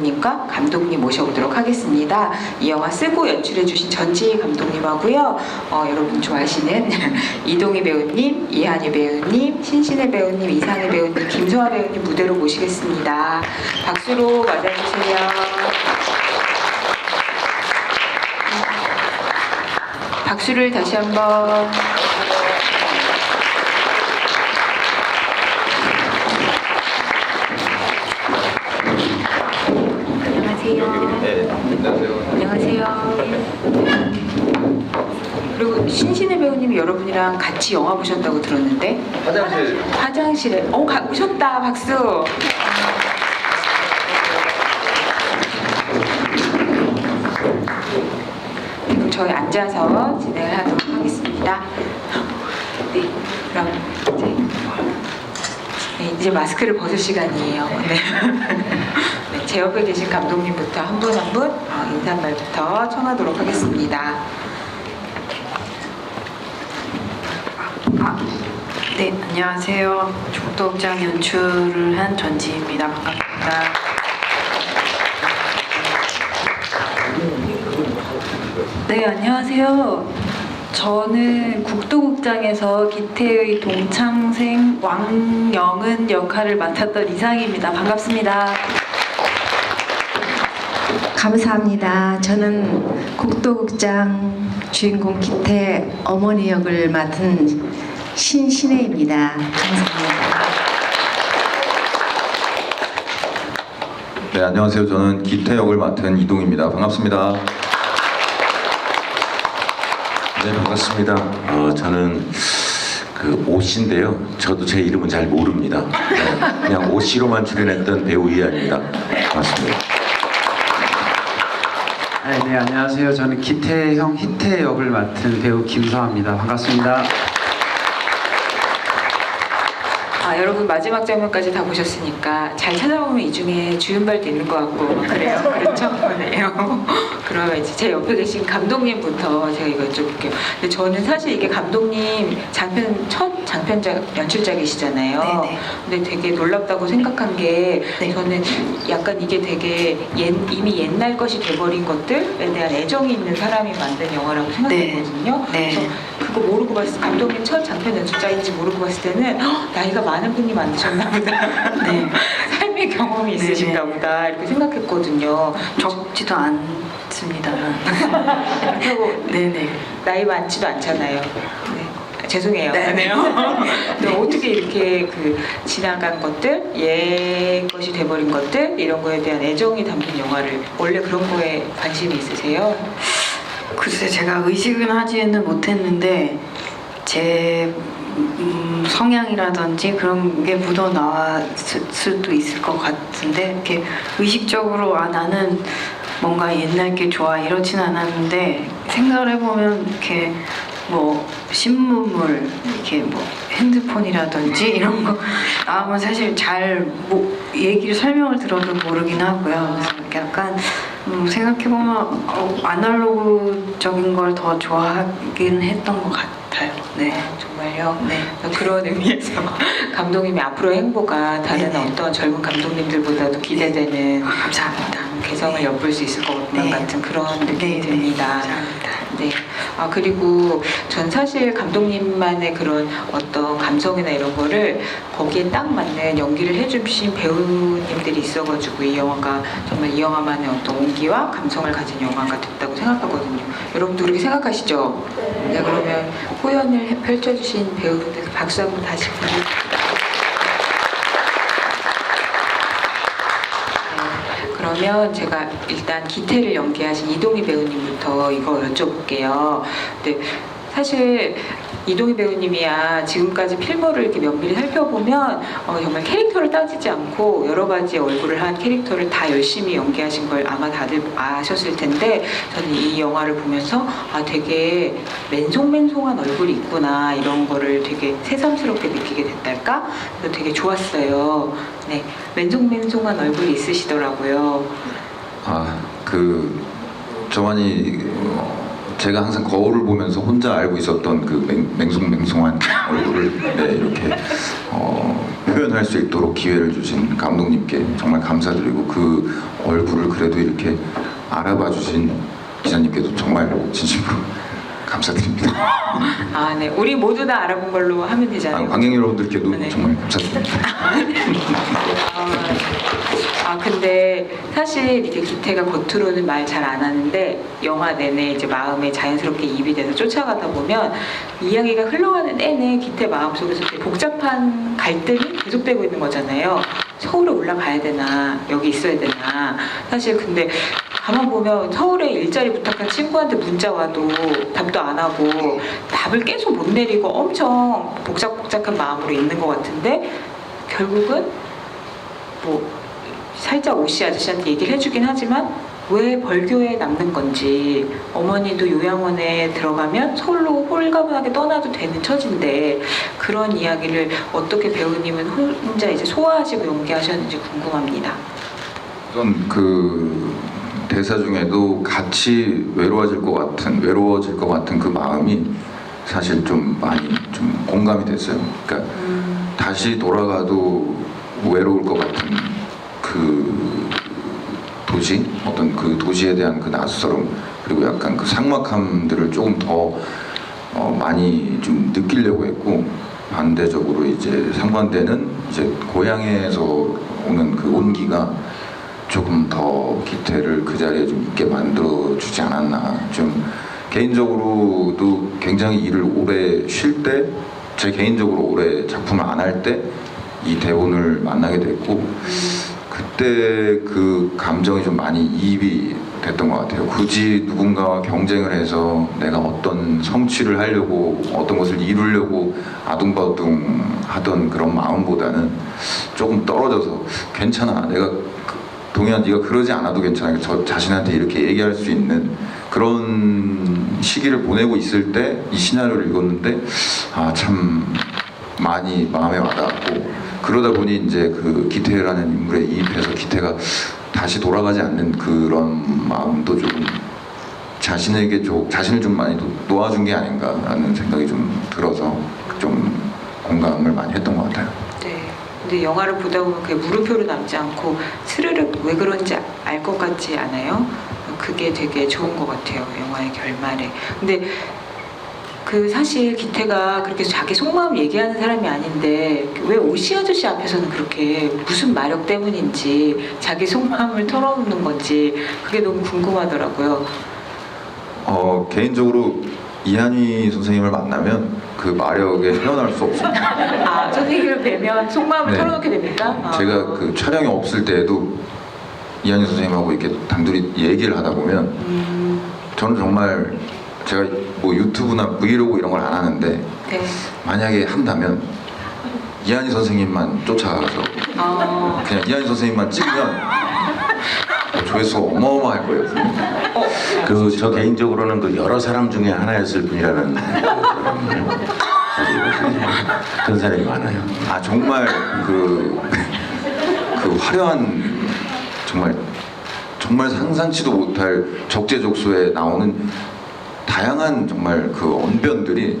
배우님과 감독님 모셔보도록 하겠습니다. 이 영화 쓰고 연출해주신 전지희 감독님하고요. 여러분 좋아하시는 이동희 배우님, 이한희 배우님, 신신혜 배우님, 이상희 배우님, 김소아 배우님 무대로 모시겠습니다. 박수로 맞아주세요. 박수를 다시 한번. 네, 안녕하세요. 안녕하세요. 그리고 신신혜 배우님이 여러분이랑 같이 영화 보셨다고 들었는데 화장실에 오셨다. 박수. 그럼 저희 앉아서 진행을 하도록 하겠습니다. 네, 그럼 이제 마스크를 벗을 시간이에요. 네. 네, 제 옆에 계신 감독님부터 한 분 한 분 인사말부터 청하도록 하겠습니다. 네, 안녕하세요. 죽도극장 연출을 한 전지희입니다. 반갑습니다. 네, 안녕하세요. 저는 국도극장에서 기태의 동창생 왕영은 역할을 맡았던 이상희입니다. 반갑습니다. 감사합니다. 저는 국도극장 주인공 기태 어머니 역을 맡은 신신혜입니다. 감사합니다. 네, 안녕하세요. 저는 기태 역을 맡은 이동입니다. 반갑습니다. 네, 반갑습니다. 저는 그 오씨인데요. 저도 제 이름은 잘 모릅니다. 그냥 오씨로만 출연했던 배우 이한입니다. 반갑습니다. 네, 안녕하세요. 저는 기태 형 희태 역을 맡은 배우 김서아입니다. 반갑습니다. 여러분 마지막 장면까지 다 보셨으니까 잘 찾아보면 이 중에 주윤발도 있는 것 같고 그래요. 그렇죠? 네요. 그러면 이제 제 옆에 계신 감독님부터 제가 이거 여쭤볼게요. 근데 저는 사실 이게 감독님 첫 장편작 연출작이시잖아요. 네네. 근데 되게 놀랍다고 생각한 게 네. 저는 약간 이게 되게 이미 옛날 것이 돼버린 것들에 대한 애정이 있는 사람이 만든 영화라고 생각했거든요. 네. 그래서 그거 모르고 봤을 때 감독님 첫 장편 연출작인지 모르고 봤을 때는 나이가 많은 분이 만드셨나 보다. 네. 삶의 경험이 있으신가 네네. 보다 이렇게 생각했거든요. 적지도 않습니다. 그리고 네네. 나이 많지도 않잖아요. 네. 죄송해요. 네. 네요. 근데 어떻게 이렇게 그 지나간 것들, 옛 것이 돼버린 것들 이런 거에 대한 애정이 담긴 영화를 원래 그런 거에 관심이 있으세요? 글쎄, 제가 의식은 하지는 못했는데 제 성향이라든지 그런 게 묻어 나왔을 수도 있을 것 같은데 이렇게 의식적으로 나는 뭔가 옛날 게 좋아 이러진 않았는데 생각을 해보면 이렇게 뭐 신문물 이렇게 뭐 핸드폰이라든지 이런 거 나오면 사실 잘 얘기를 설명을 들어도 모르긴 하고요. 그래서 이렇게 약간 생각해보면 아날로그적인 걸 더 좋아하긴 했던 것 같아요. 네. 정말요? 네. 그런 의미에서 감독님이 앞으로의 행보가 다른 네네. 어떤 젊은 감독님들보다도 기대되는 감사합니다. 개성을 엿볼 수 있을 것 네. 같은 그런 느낌이 네, 듭니다. 감사합니다. 네. 그리고 전 사실 감독님만의 그런 어떤 감성이나 이런 거를 거기에 딱 맞는 연기를 해주신 배우님들이 있어가지고 이 영화가 정말 이 영화만의 어떤 온기와 감성을 가진 영화가 됐다고 생각하거든요. 여러분도 그렇게 생각하시죠? 네. 그러면 호연을 펼쳐주신 배우분들 박수 한번 다시 부탁드립니다. 그러면 제가 일단 기태를 연기하신 이동희 배우님부터 이거 여쭤볼게요. 근데 사실 이동희 배우님이야 지금까지 필모를 이렇게 면밀히 살펴보면 정말 캐릭터를 따지지 않고 여러 가지 얼굴을 한 캐릭터를 다 열심히 연기하신 걸 아마 다들 아셨을 텐데 저는 이 영화를 보면서 되게 맨송맨송한 얼굴이 있구나 이런 거를 되게 새삼스럽게 느끼게 됐달까? 그래서 되게 좋았어요. 네, 맨송맨송한 얼굴이 있으시더라고요. 저만이 제가 항상 거울을 보면서 혼자 알고 있었던 그 맹송맹송한 얼굴을 네, 이렇게 표현할 수 있도록 기회를 주신 감독님께 정말 감사드리고 그 얼굴을 그래도 이렇게 알아봐 주신 기자님께도 정말 진심으로 감사드립니다. 아, 네. 우리 모두 다 알아본 걸로 하면 되잖아요. 관객 여러분들께도 네. 정말 감사드립니다. 근데 사실 이렇게 기태가 겉으로는 말 잘 안 하는데 영화 내내 이제 마음에 자연스럽게 입이 돼서 쫓아가다 보면 이야기가 흘러가는 내내 기태 마음속에서 되게 복잡한 갈등이 계속되고 있는 거잖아요. 서울에 올라가야 되나 여기 있어야 되나. 사실 근데 가만 보면 서울에 일자리 부탁한 친구한테 문자 와도 답도 안 하고 답을 계속 못 내리고 엄청 복잡복잡한 마음으로 있는 것 같은데 결국은 뭐 살짝 오씨 아저씨한테 얘기를 해주긴 하지만 왜 벌교에 남는 건지, 어머니도 요양원에 들어가면 서울로 홀가분하게 떠나도 되는 처지인데 그런 이야기를 어떻게 배우님은 혼자 이제 소화하시고 연기하셨는지 궁금합니다. 우선 그 대사 중에도 같이 외로워질 것 같은 그 마음이 사실 좀 많이 좀 공감이 됐어요. 그러니까 다시 돌아가도 외로울 것 같은 그 도시, 어떤 그 도시에 대한 그 낯설음, 그리고 약간 그 삭막함들을 조금 더 많이 좀 느끼려고 했고, 반대적으로 이제 상반되는 이제 고향에서 오는 그 온기가 조금 더 기태를 그 자리에 좀 있게 만들어 주지 않았나. 좀 개인적으로도 굉장히 일을 오래 쉴 때, 제 개인적으로 오래 작품을 안 할 때 이 대본을 만나게 됐고, 그때 그 감정이 좀 많이 이입이 됐던 것 같아요. 굳이 누군가와 경쟁을 해서 내가 어떤 성취를 하려고, 어떤 것을 이루려고 아둥바둥 하던 그런 마음보다는 조금 떨어져서 괜찮아, 내가 동현아 네가 그러지 않아도 괜찮아, 저 자신한테 이렇게 얘기할 수 있는 그런 시기를 보내고 있을 때 이 시나리오를 읽었는데 참 많이 마음에 와닿았고, 그러다 보니 이제 그 기태라는 인물에 이입해서 기태가 다시 돌아가지 않는 그런 마음도 조금 자신을 좀 많이 놓아준 게 아닌가라는 생각이 좀 들어서 좀 공감을 많이 했던 것 같아요. 네. 근데 영화를 보다 보면 그게 물음표로 남지 않고 스르륵 왜 그런지 알 것 같지 않아요? 그게 되게 좋은 것 같아요. 영화의 결말에. 근데 그 사실 기태가 그렇게 자기 속마음 얘기하는 사람이 아닌데 왜 오씨 아저씨 앞에서는 그렇게 무슨 마력 때문인지 자기 속마음을 털어놓는 건지 그게 너무 궁금하더라고요. 개인적으로 이한희 선생님을 만나면 그 마력에 헤어날 수 없습니다. 선생님을 뵈면 속마음을 네. 털어놓게 됩니까? 제가 그 촬영이 없을 때에도 이한희 선생님하고 이렇게 단둘이 얘기를 하다 보면 저는 정말 제가 뭐 유튜브나 브이로그 이런 걸 안 하는데 네. 만약에 한다면 이한희 선생님만 쫓아가서 그냥 이한희 선생님만 찍으면 조회수가 어마어마할 거예요. 저 개인적으로는 그 여러 사람 중에 하나였을 뿐이라는 그런 사람이 많아요. 정말 그 화려한 정말 상상치도 못할 적재적소에 나오는 다양한 정말 그 언변들이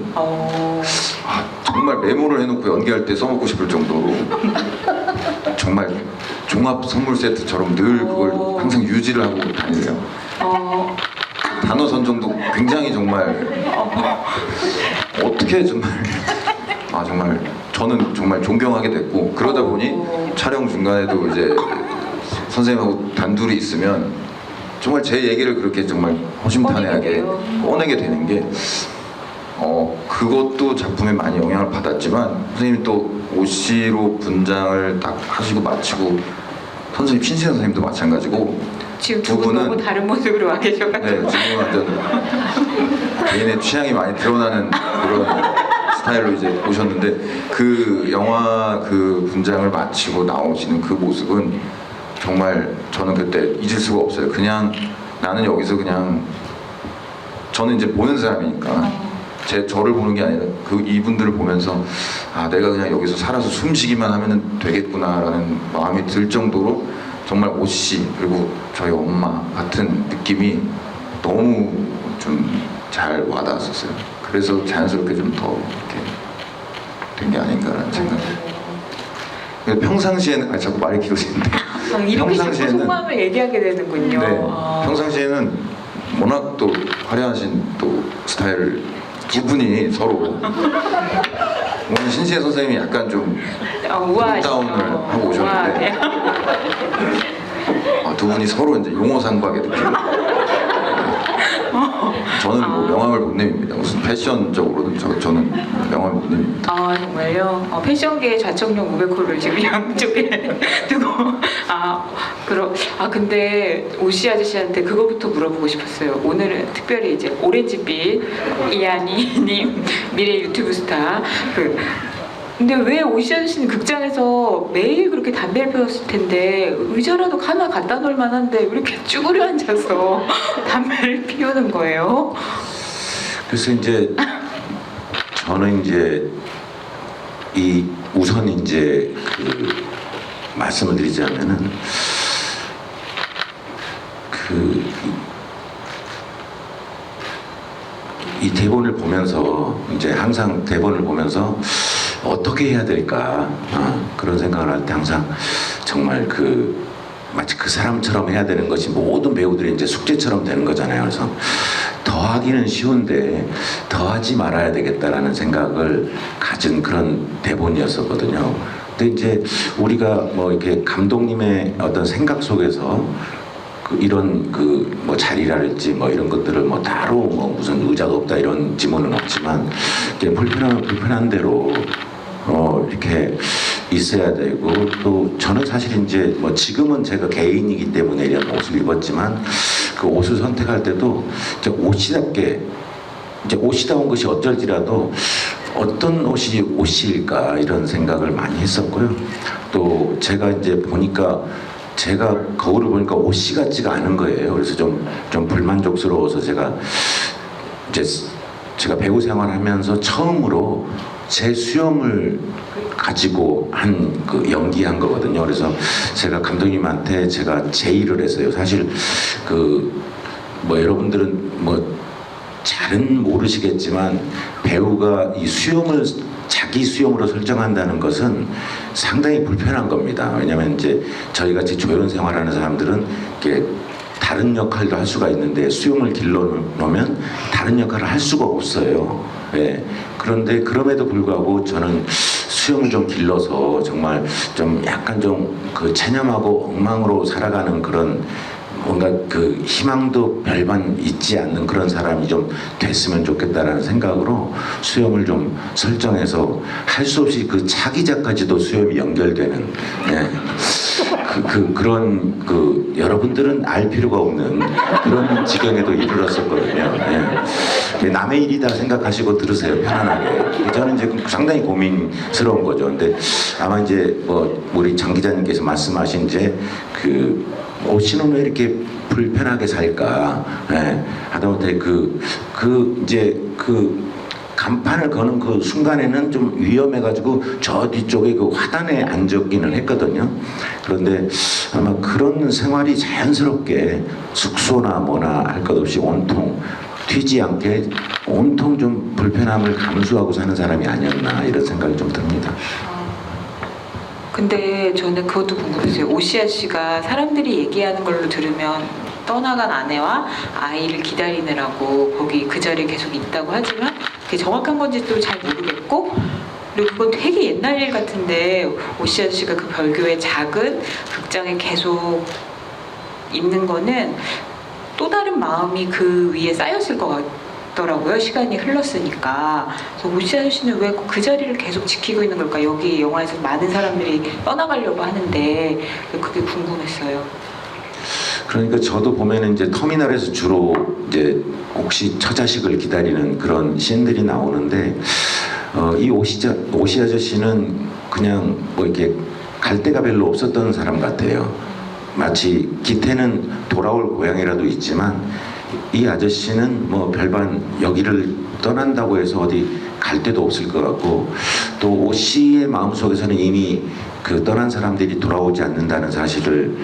정말 메모를 해놓고 연기할 때 써먹고 싶을 정도로 정말 종합 선물 세트처럼 늘 그걸 항상 유지를 하고 다니세요. 단어 선정도 굉장히 정말 어떻게 정말 저는 정말 존경하게 됐고, 그러다 보니 촬영 중간에도 이제 선생님하고 단둘이 있으면 정말 제 얘기를 그렇게 정말 허심탄회하게 꺼내게 되는 게 그것도 작품에 많이 영향을 받았지만, 선생님이 또 오씨로 분장을 딱 하시고 마치고 선생님 신세현 선생님도 마찬가지고 지금 두 분 너무 다른 모습으로 와 계셔가지고. 네, 지금 완전 개인의 취향이 많이 드러나는 그런 스타일로 이제 오셨는데, 그 영화 그 분장을 마치고 나오시는 그 모습은 정말 저는 그때 잊을 수가 없어요. 그냥 나는 여기서 그냥, 저는 이제 보는 사람이니까 저를 보는 게 아니라 이분들을 보면서 내가 그냥 여기서 살아서 숨쉬기만 하면 되겠구나라는 마음이 들 정도로 정말 오씨 그리고 저희 엄마 같은 느낌이 너무 좀 잘 와닿았었어요. 그래서 자연스럽게 좀 더 이렇게 된 게 아닌가라는 생각이. 평상시에는 자꾸 말이 길어지는데 이렇게 자꾸 평상시에는- 속마음을 얘기하게 되는군요. 네, 아. 평상시에는 워낙 또 화려하신 또 스타일을 두 분이 서로 오늘 신시혜 선생님이 약간 좀 우아하시죠. 다운을 하고 오셨는데 우아하게. 두 분이 서로 이제 용어상박의 느낌. 저는 뭐 명함을 못 내밉니다. 무슨 패션적으로는 저는 명함을 못 내밉니다. 아 정말요? 패션계의 좌청룡 500호를 지금 양쪽에 두고 근데 오시 아저씨한테 그거부터 물어보고 싶었어요. 오늘은 특별히 이제 오렌지빛 이한이님 미래 유튜브 스타 근데 왜 오시 아저씨는 극장에서 매일 그렇게 담배를 피웠을 텐데 의자라도 하나 갖다 놓을 만한데 왜 이렇게 쭈그려 앉아서 담배를 피우는 거예요? 그래서 이제 저는 이제 우선 이제 말씀을 드리자면은 이 대본을 보면서 이제 항상 대본을 보면서 어떻게 해야 될까 그런 생각을 할 때 항상 정말 마치 그 사람처럼 해야 되는 것이 모든 배우들이 이제 숙제처럼 되는 거잖아요. 그래서 더 하기는 쉬운데 더 하지 말아야 되겠다라는 생각을 가진 그런 대본이었었거든요. 근데 이제 우리가 뭐 이렇게 감독님의 어떤 생각 속에서 이런 뭐 자리랄지 뭐 이런 것들을 뭐 따로 뭐 무슨 의자가 없다 이런 지문은 없지만 이제 불편하면 불편한 대로 이렇게 있어야 되고 또 저는 사실 이제 뭐 지금은 제가 개인이기 때문에 이런 옷을 입었지만 그 옷을 선택할 때도 이제 옷이답게 이제 옷이다운 것이 어쩔지라도 어떤 옷이 옷일까 이런 생각을 많이 했었고요. 또 제가 이제 보니까 제가 거울을 보니까 옷이 같지가 않은 거예요. 그래서 좀 불만족스러워서 제가 배우 생활하면서 처음으로 제 수염을 가지고 연기한 거거든요. 그래서 제가 감독님한테 제가 제의를 했어요. 사실 뭐 여러분들은 뭐 잘은 모르시겠지만 배우가 이 수염을 자기 수염으로 설정한다는 것은 상당히 불편한 겁니다. 왜냐하면 이제 저희 같이 조연 생활하는 사람들은 이렇게 다른 역할도 할 수가 있는데 수염을 길러 놓으면 다른 역할을 할 수가 없어요. 예. 그런데 그럼에도 불구하고 저는 수염을 좀 길러서 정말 좀 약간 체념하고 엉망으로 살아가는 그런 뭔가 희망도 별반 있지 않는 그런 사람이 좀 됐으면 좋겠다라는 생각으로 수염을 좀 설정해서 할 수 없이 차기자까지도 수염이 연결되는 그런 여러분들은 알 필요가 없는 그런 지경에도 이르렀었거든요. 남의 일이다 생각하시고 들으세요, 편안하게. 저는 이제 상당히 고민스러운 거죠. 근데 아마 이제 뭐 우리 장 기자님께서 말씀하신 이제 옷이는 왜 이렇게 불편하게 살까? 하다못해 이제 간판을 거는 그 순간에는 좀 위험해가지고 저 뒤쪽에 화단에 앉았기는 했거든요. 그런데 아마 그런 생활이 자연스럽게 숙소나 뭐나 할 것 없이 온통 튀지 않게 온통 좀 불편함을 감수하고 사는 사람이 아니었나 이런 생각이 좀 듭니다. 근데 저는 그것도 궁금했어요. 오시아 씨가 사람들이 얘기하는 걸로 들으면 떠나간 아내와 아이를 기다리느라고 거기 그 자리에 계속 있다고 하지만 그게 정확한 건지도 잘 모르겠고 그리고 그건 되게 옛날 일 같은데 오시아 씨가 그 별교의 작은 극장에 계속 있는 거는 또 다른 마음이 그 위에 쌓였을 것 같더라고요. 시간이 흘렀으니까. 그래서 오시아 씨는 왜 그 자리를 계속 지키고 있는 걸까? 여기 영화에서 많은 사람들이 떠나가려고 하는데 그게 궁금했어요. 그러니까 저도 보면은 이제 터미널에서 주로 이제 혹시 처자식을 기다리는 그런 씬들이 나오는데 이 오시 아저씨는 그냥 뭐 이렇게 갈 데가 별로 없었던 사람 같아요. 마치 기태는 돌아올 고향이라도 있지만 이 아저씨는 뭐 별반 여기를 떠난다고 해서 어디 갈 데도 없을 것 같고 또 오씨의 마음속에서는 이미 떠난 사람들이 돌아오지 않는다는 사실을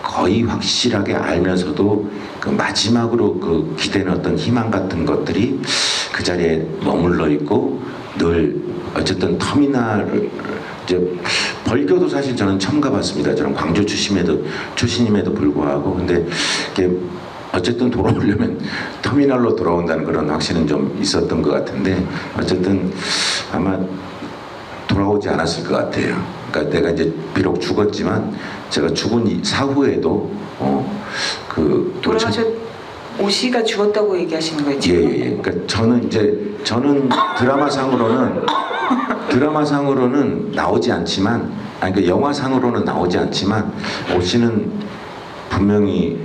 거의 확실하게 알면서도 마지막으로 기대는 어떤 희망 같은 것들이 그 자리에 머물러 있고 늘 어쨌든 이제 벌교도 사실 저는 처음 가봤습니다. 저는 광주 출신임에도 불구하고 근데 이게 어쨌든 돌아오려면 터미널로 돌아온다는 그런 확신은 좀 있었던 것 같은데 어쨌든 아마 돌아오지 않았을 것 같아요. 그러니까 내가 이제 비록 죽었지만 제가 죽은 사후에도 돌아가셨 오씨가 죽었다고 얘기하시는 거예요 지금? 예예예. 그러니까 저는 드라마상으로는 나오지 않지만 아니 그 영화상으로는 나오지 않지만 오 씨는 분명히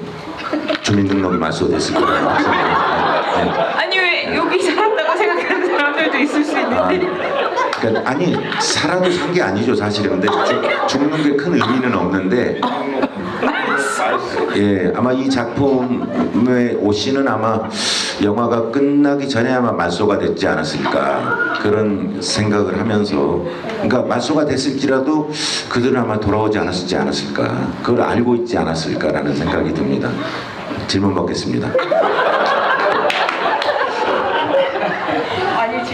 주민등록이 말소됐을 거라고 생각해요. 아니 왜 여기 살았다고 생각하는 사람들도 있을 수 있는데 그러니까 아니 살아도 산 게 아니죠 사실은. 근데 죽는 게 큰 의미는 없는데 예 아마 이 작품의 오 씨는 아마 영화가 끝나기 전에 아마 말소가 됐지 않았을까 그런 생각을 하면서 그러니까 말소가 됐을지라도 그들은 아마 돌아오지 않았을까 그걸 알고 있지 않았을까라는 생각이 듭니다. 질문 받겠습니다. 아니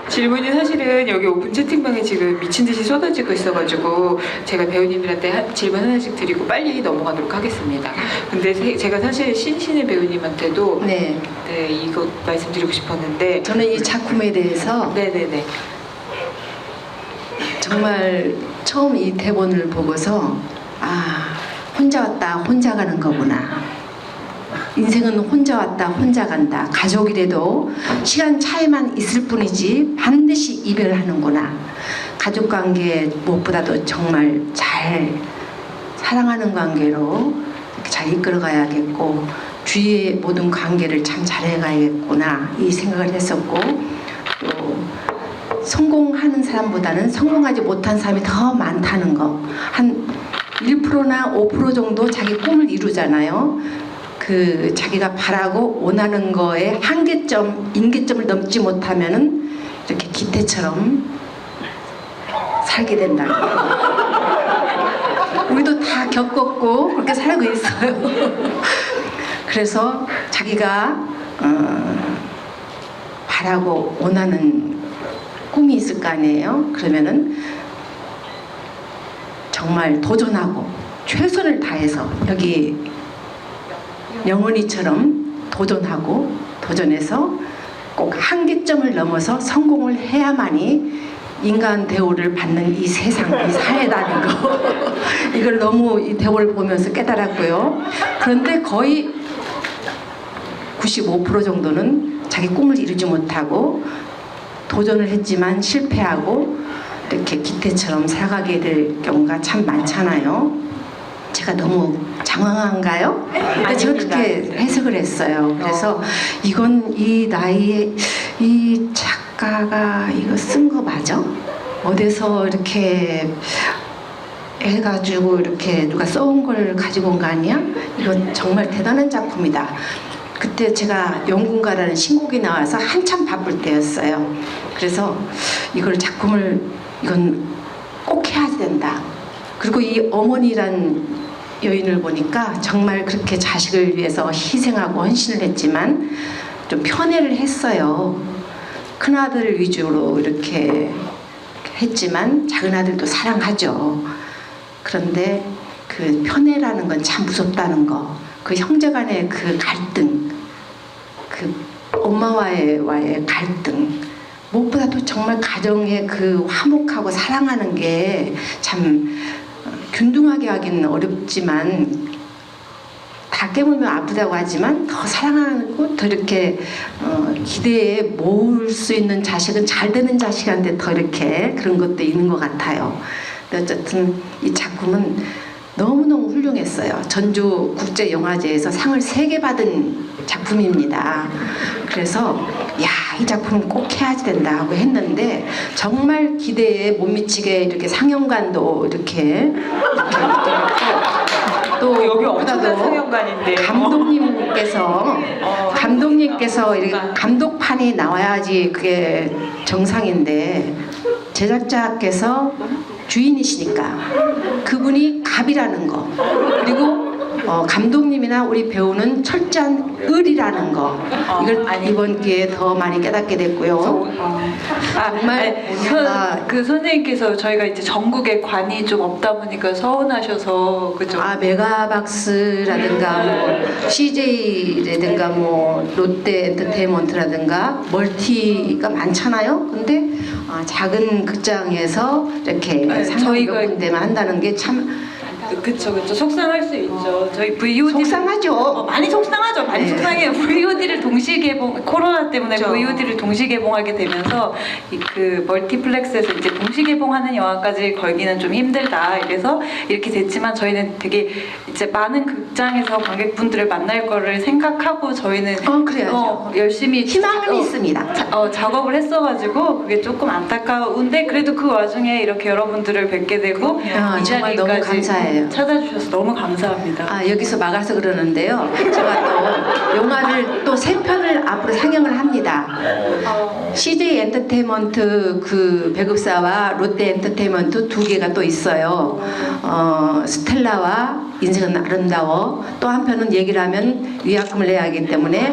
질문이 사실은 여기 오픈 채팅방에 지금 미친 듯이 쏟아지고 있어가지고 제가 배우님들한테 질문 하나씩 드리고 빨리 넘어가도록 하겠습니다. 근데 제가 사실 신신의 배우님한테도 네. 네, 이거 말씀드리고 싶었는데 저는 이 작품에 대해서 네네네 정말 처음 이 대본을 보고서 아 혼자 왔다 혼자 가는 거구나. 인생은 혼자 왔다 혼자 간다. 가족이라도 시간 차이만 있을 뿐이지 반드시 이별하는구나. 가족관계 무엇보다도 정말 잘 사랑하는 관계로 이렇게 잘 이끌어가야겠고 주위의 모든 관계를 참 잘해가야겠구나 이 생각을 했었고 또 성공하는 사람보다는 성공하지 못한 사람이 더 많다는 거. 한 1%나 5% 정도 자기 꿈을 이루잖아요. 그 자기가 바라고 원하는 거에 한계점, 임계점을 넘지 못하면은 이렇게 기태처럼 살게 된다. 우리도 다 겪었고 그렇게 살고 있어요. 그래서 자기가 바라고 원하는 꿈이 있을 거 아니에요. 그러면은 정말 도전하고 최선을 다해서 여기 영원히처럼 도전해서 꼭 한계점을 넘어서 성공을 해야만이 인간 대우를 받는 이 세상, 이 사회라는 거 이걸 너무 이 대우를 보면서 깨달았고요. 그런데 거의 95% 정도는 자기 꿈을 이루지 못하고 도전을 했지만 실패하고 이렇게 기태처럼 살아가게 될 경우가 참 많잖아요. 제가 너무 장황한가요? 근데 제가 그렇게 해석을 했어요. 그래서 이건 이 나이에 이 작가가 이거 쓴 거 맞아? 어디서 이렇게 해가지고 이렇게 누가 써온 걸 가지고 온 거 아니야? 이건 정말 대단한 작품이다. 그때 제가 영군가라는 신곡이 나와서 한참 바쁠 때였어요. 그래서 이걸 작품을 이건 꼭 해야 된다. 그리고 이 어머니란 여인을 보니까 정말 그렇게 자식을 위해서 희생하고 헌신을 했지만 좀 편애를 했어요. 큰아들 위주로 이렇게 했지만 작은 아들도 사랑하죠. 그런데 그 편애라는 건 참 무섭다는 거. 그 형제간의 그 갈등, 그 엄마와의 갈등, 무엇보다도 정말 가정의 그 화목하고 사랑하는 게 참 균등하게 하기는 어렵지만 다 깨물면 아프다고 하지만 더 사랑하고 더 이렇게 기대에 모을 수 있는 자식은 잘 되는 자식한테 더 이렇게 그런 것도 있는 것 같아요. 근데 어쨌든 이 작품은 너무너무 훌륭했어요. 전주 국제영화제에서 상을 3개 받은 작품입니다. 그래서 이 작품은 꼭 해야지 된다 하고 했는데 정말 기대에 못 미치게 이렇게 상영관도 이렇게 또 여기 엄청난 보다도 상영관인데 감독님께서 이렇게 감독판이 나와야지 그게 정상인데 제작자께서 주인이시니까 그분이 갑이라는 거 그리고 감독님이나 우리 배우는 철저한 의리라는 거 이걸 아니. 이번 기회에 더 많이 깨닫게 됐고요. 정말 그 선생님께서 저희가 이제 전국에 관이 좀 없다 보니까 서운하셔서 그죠? 메가박스라든가 뭐 CJ라든가 뭐 롯데 엔터테인먼트라든가 멀티가 많잖아요. 근데 작은 극장에서 이렇게 네, 상영 몇 저희가- 군데만 한다는 게 참 그쵸 속상할 수 있죠. 저희 VOD 속상하죠. 많이 속상하죠. 많이 네. 속상해요. VOD를 동시 개봉 코로나 때문에 그쵸. VOD를 동시 개봉하게 되면서 그 멀티플렉스에서 이제 동시 개봉하는 영화까지 걸기는 좀 힘들다. 이래서 이렇게 됐지만 저희는 되게 이제 많은 극장에서 관객분들을 만날 거를 생각하고 저희는 그래야죠. 열심히 희망은 있습니다. 작업을 했어가지고 그게 조금 안타까운데 그래도 그 와중에 이렇게 여러분들을 뵙게 되고 이 정말 너무 자리까지 감사해요. 찾아주셔서 너무 감사합니다. 여기서 막아서 그러는데요. 제가 또 영화를 또 3편을 앞으로 상영을 합니다. CJ 엔터테인먼트 그 배급사와 롯데 엔터테인먼트 2개가 또 있어요. 스텔라와 인생은 아름다워. 또 한편은 얘기를 하면 위약금을 내야 하기 때문에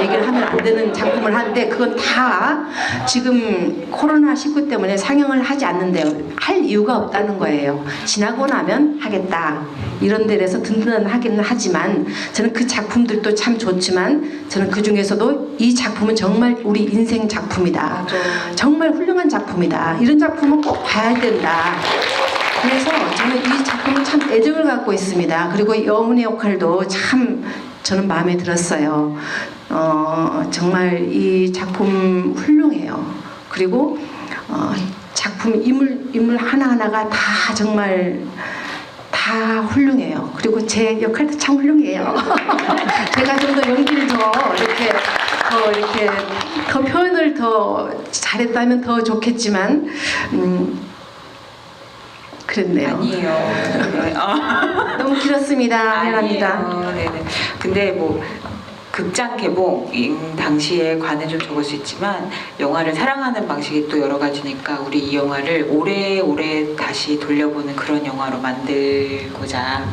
얘기를 하면 안 되는 작품을 하는데 그건 다 지금 코로나19 때문에 상영을 하지 않는데요. 할 이유가 없다는 거예요. 지나고 나면 하겠다. 이런 데에서 든든하기는 하지만 저는 그 작품들도 참 좋지만 저는 그 중에서도 이 작품은 정말 우리 인생 작품이다. 정말 훌륭한 작품이다. 이런 작품은 꼭 봐야 된다. 그래서 저는 이 작품은 참 애정을 갖고 있습니다. 그리고 여운의 역할도 참 저는 마음에 들었어요. 정말 이 작품 훌륭해요. 그리고 작품 인물 하나하나가 다 정말 다 훌륭해요. 그리고 제 역할도 참 훌륭해요. 제가 좀 더 연기를 더 표현을 더 잘했다면 더 좋겠지만 그랬네요. 아니에요. 네. 너무 길었습니다. 미안합니다. 아니에요. 네네. 근데 뭐 극장 개봉 당시에 관은 좀 적을 수 있지만 영화를 사랑하는 방식이 또 여러 가지니까 우리 이 영화를 오래오래 다시 돌려보는 그런 영화로 만들고자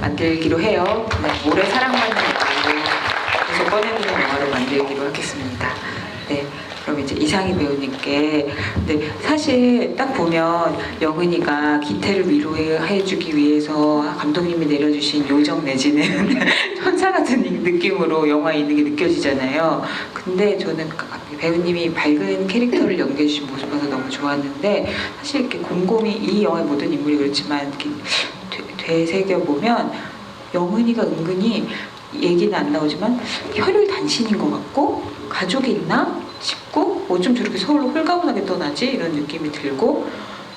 만들기로 해요. 오래 사랑받는 영화로 계속 꺼내보는 영화로 만들기로 하겠습니다. 네. 그럼 이제 이상희 배우님께 근데 사실 딱 보면 영은이가 기태를 위로해주기 위해서 감독님이 내려주신 요정 내지는 천사 같은 느낌으로 영화에 있는 게 느껴지잖아요. 근데 저는 배우님이 밝은 캐릭터를 연기해 주신 모습 봐서 너무 좋았는데 사실 이렇게 곰곰이 이 영화의 모든 인물이 그렇지만 이렇게 되새겨보면 영은이가 은근히 얘기는 안 나오지만 혈혈 단신인 것 같고 가족이 있나 싶고 어쩜 저렇게 서울로 홀가분하게 떠나지 이런 느낌이 들고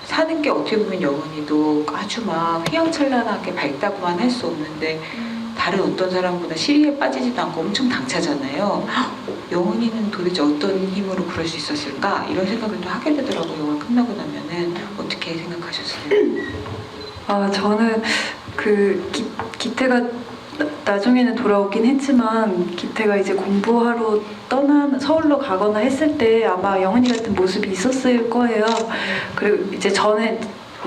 사는 게 어떻게 보면 영은이도 아주 막 휘황찬란하게 밝다고만 할 수 없는데 다른 어떤 사람보다 시리에 빠지지도 않고 엄청 당차잖아요. 영은이는 도대체 어떤 힘으로 그럴 수 있었을까 이런 생각을 또 하게 되더라고요. 영화 끝나고 나면은 어떻게 생각하셨어요? 저는 그 기태가 나중에는 돌아오긴 했지만 기태가 이제 공부하러 서울로 가거나 했을 때 아마 영은이 같은 모습이 있었을 거예요. 그리고 이제 저는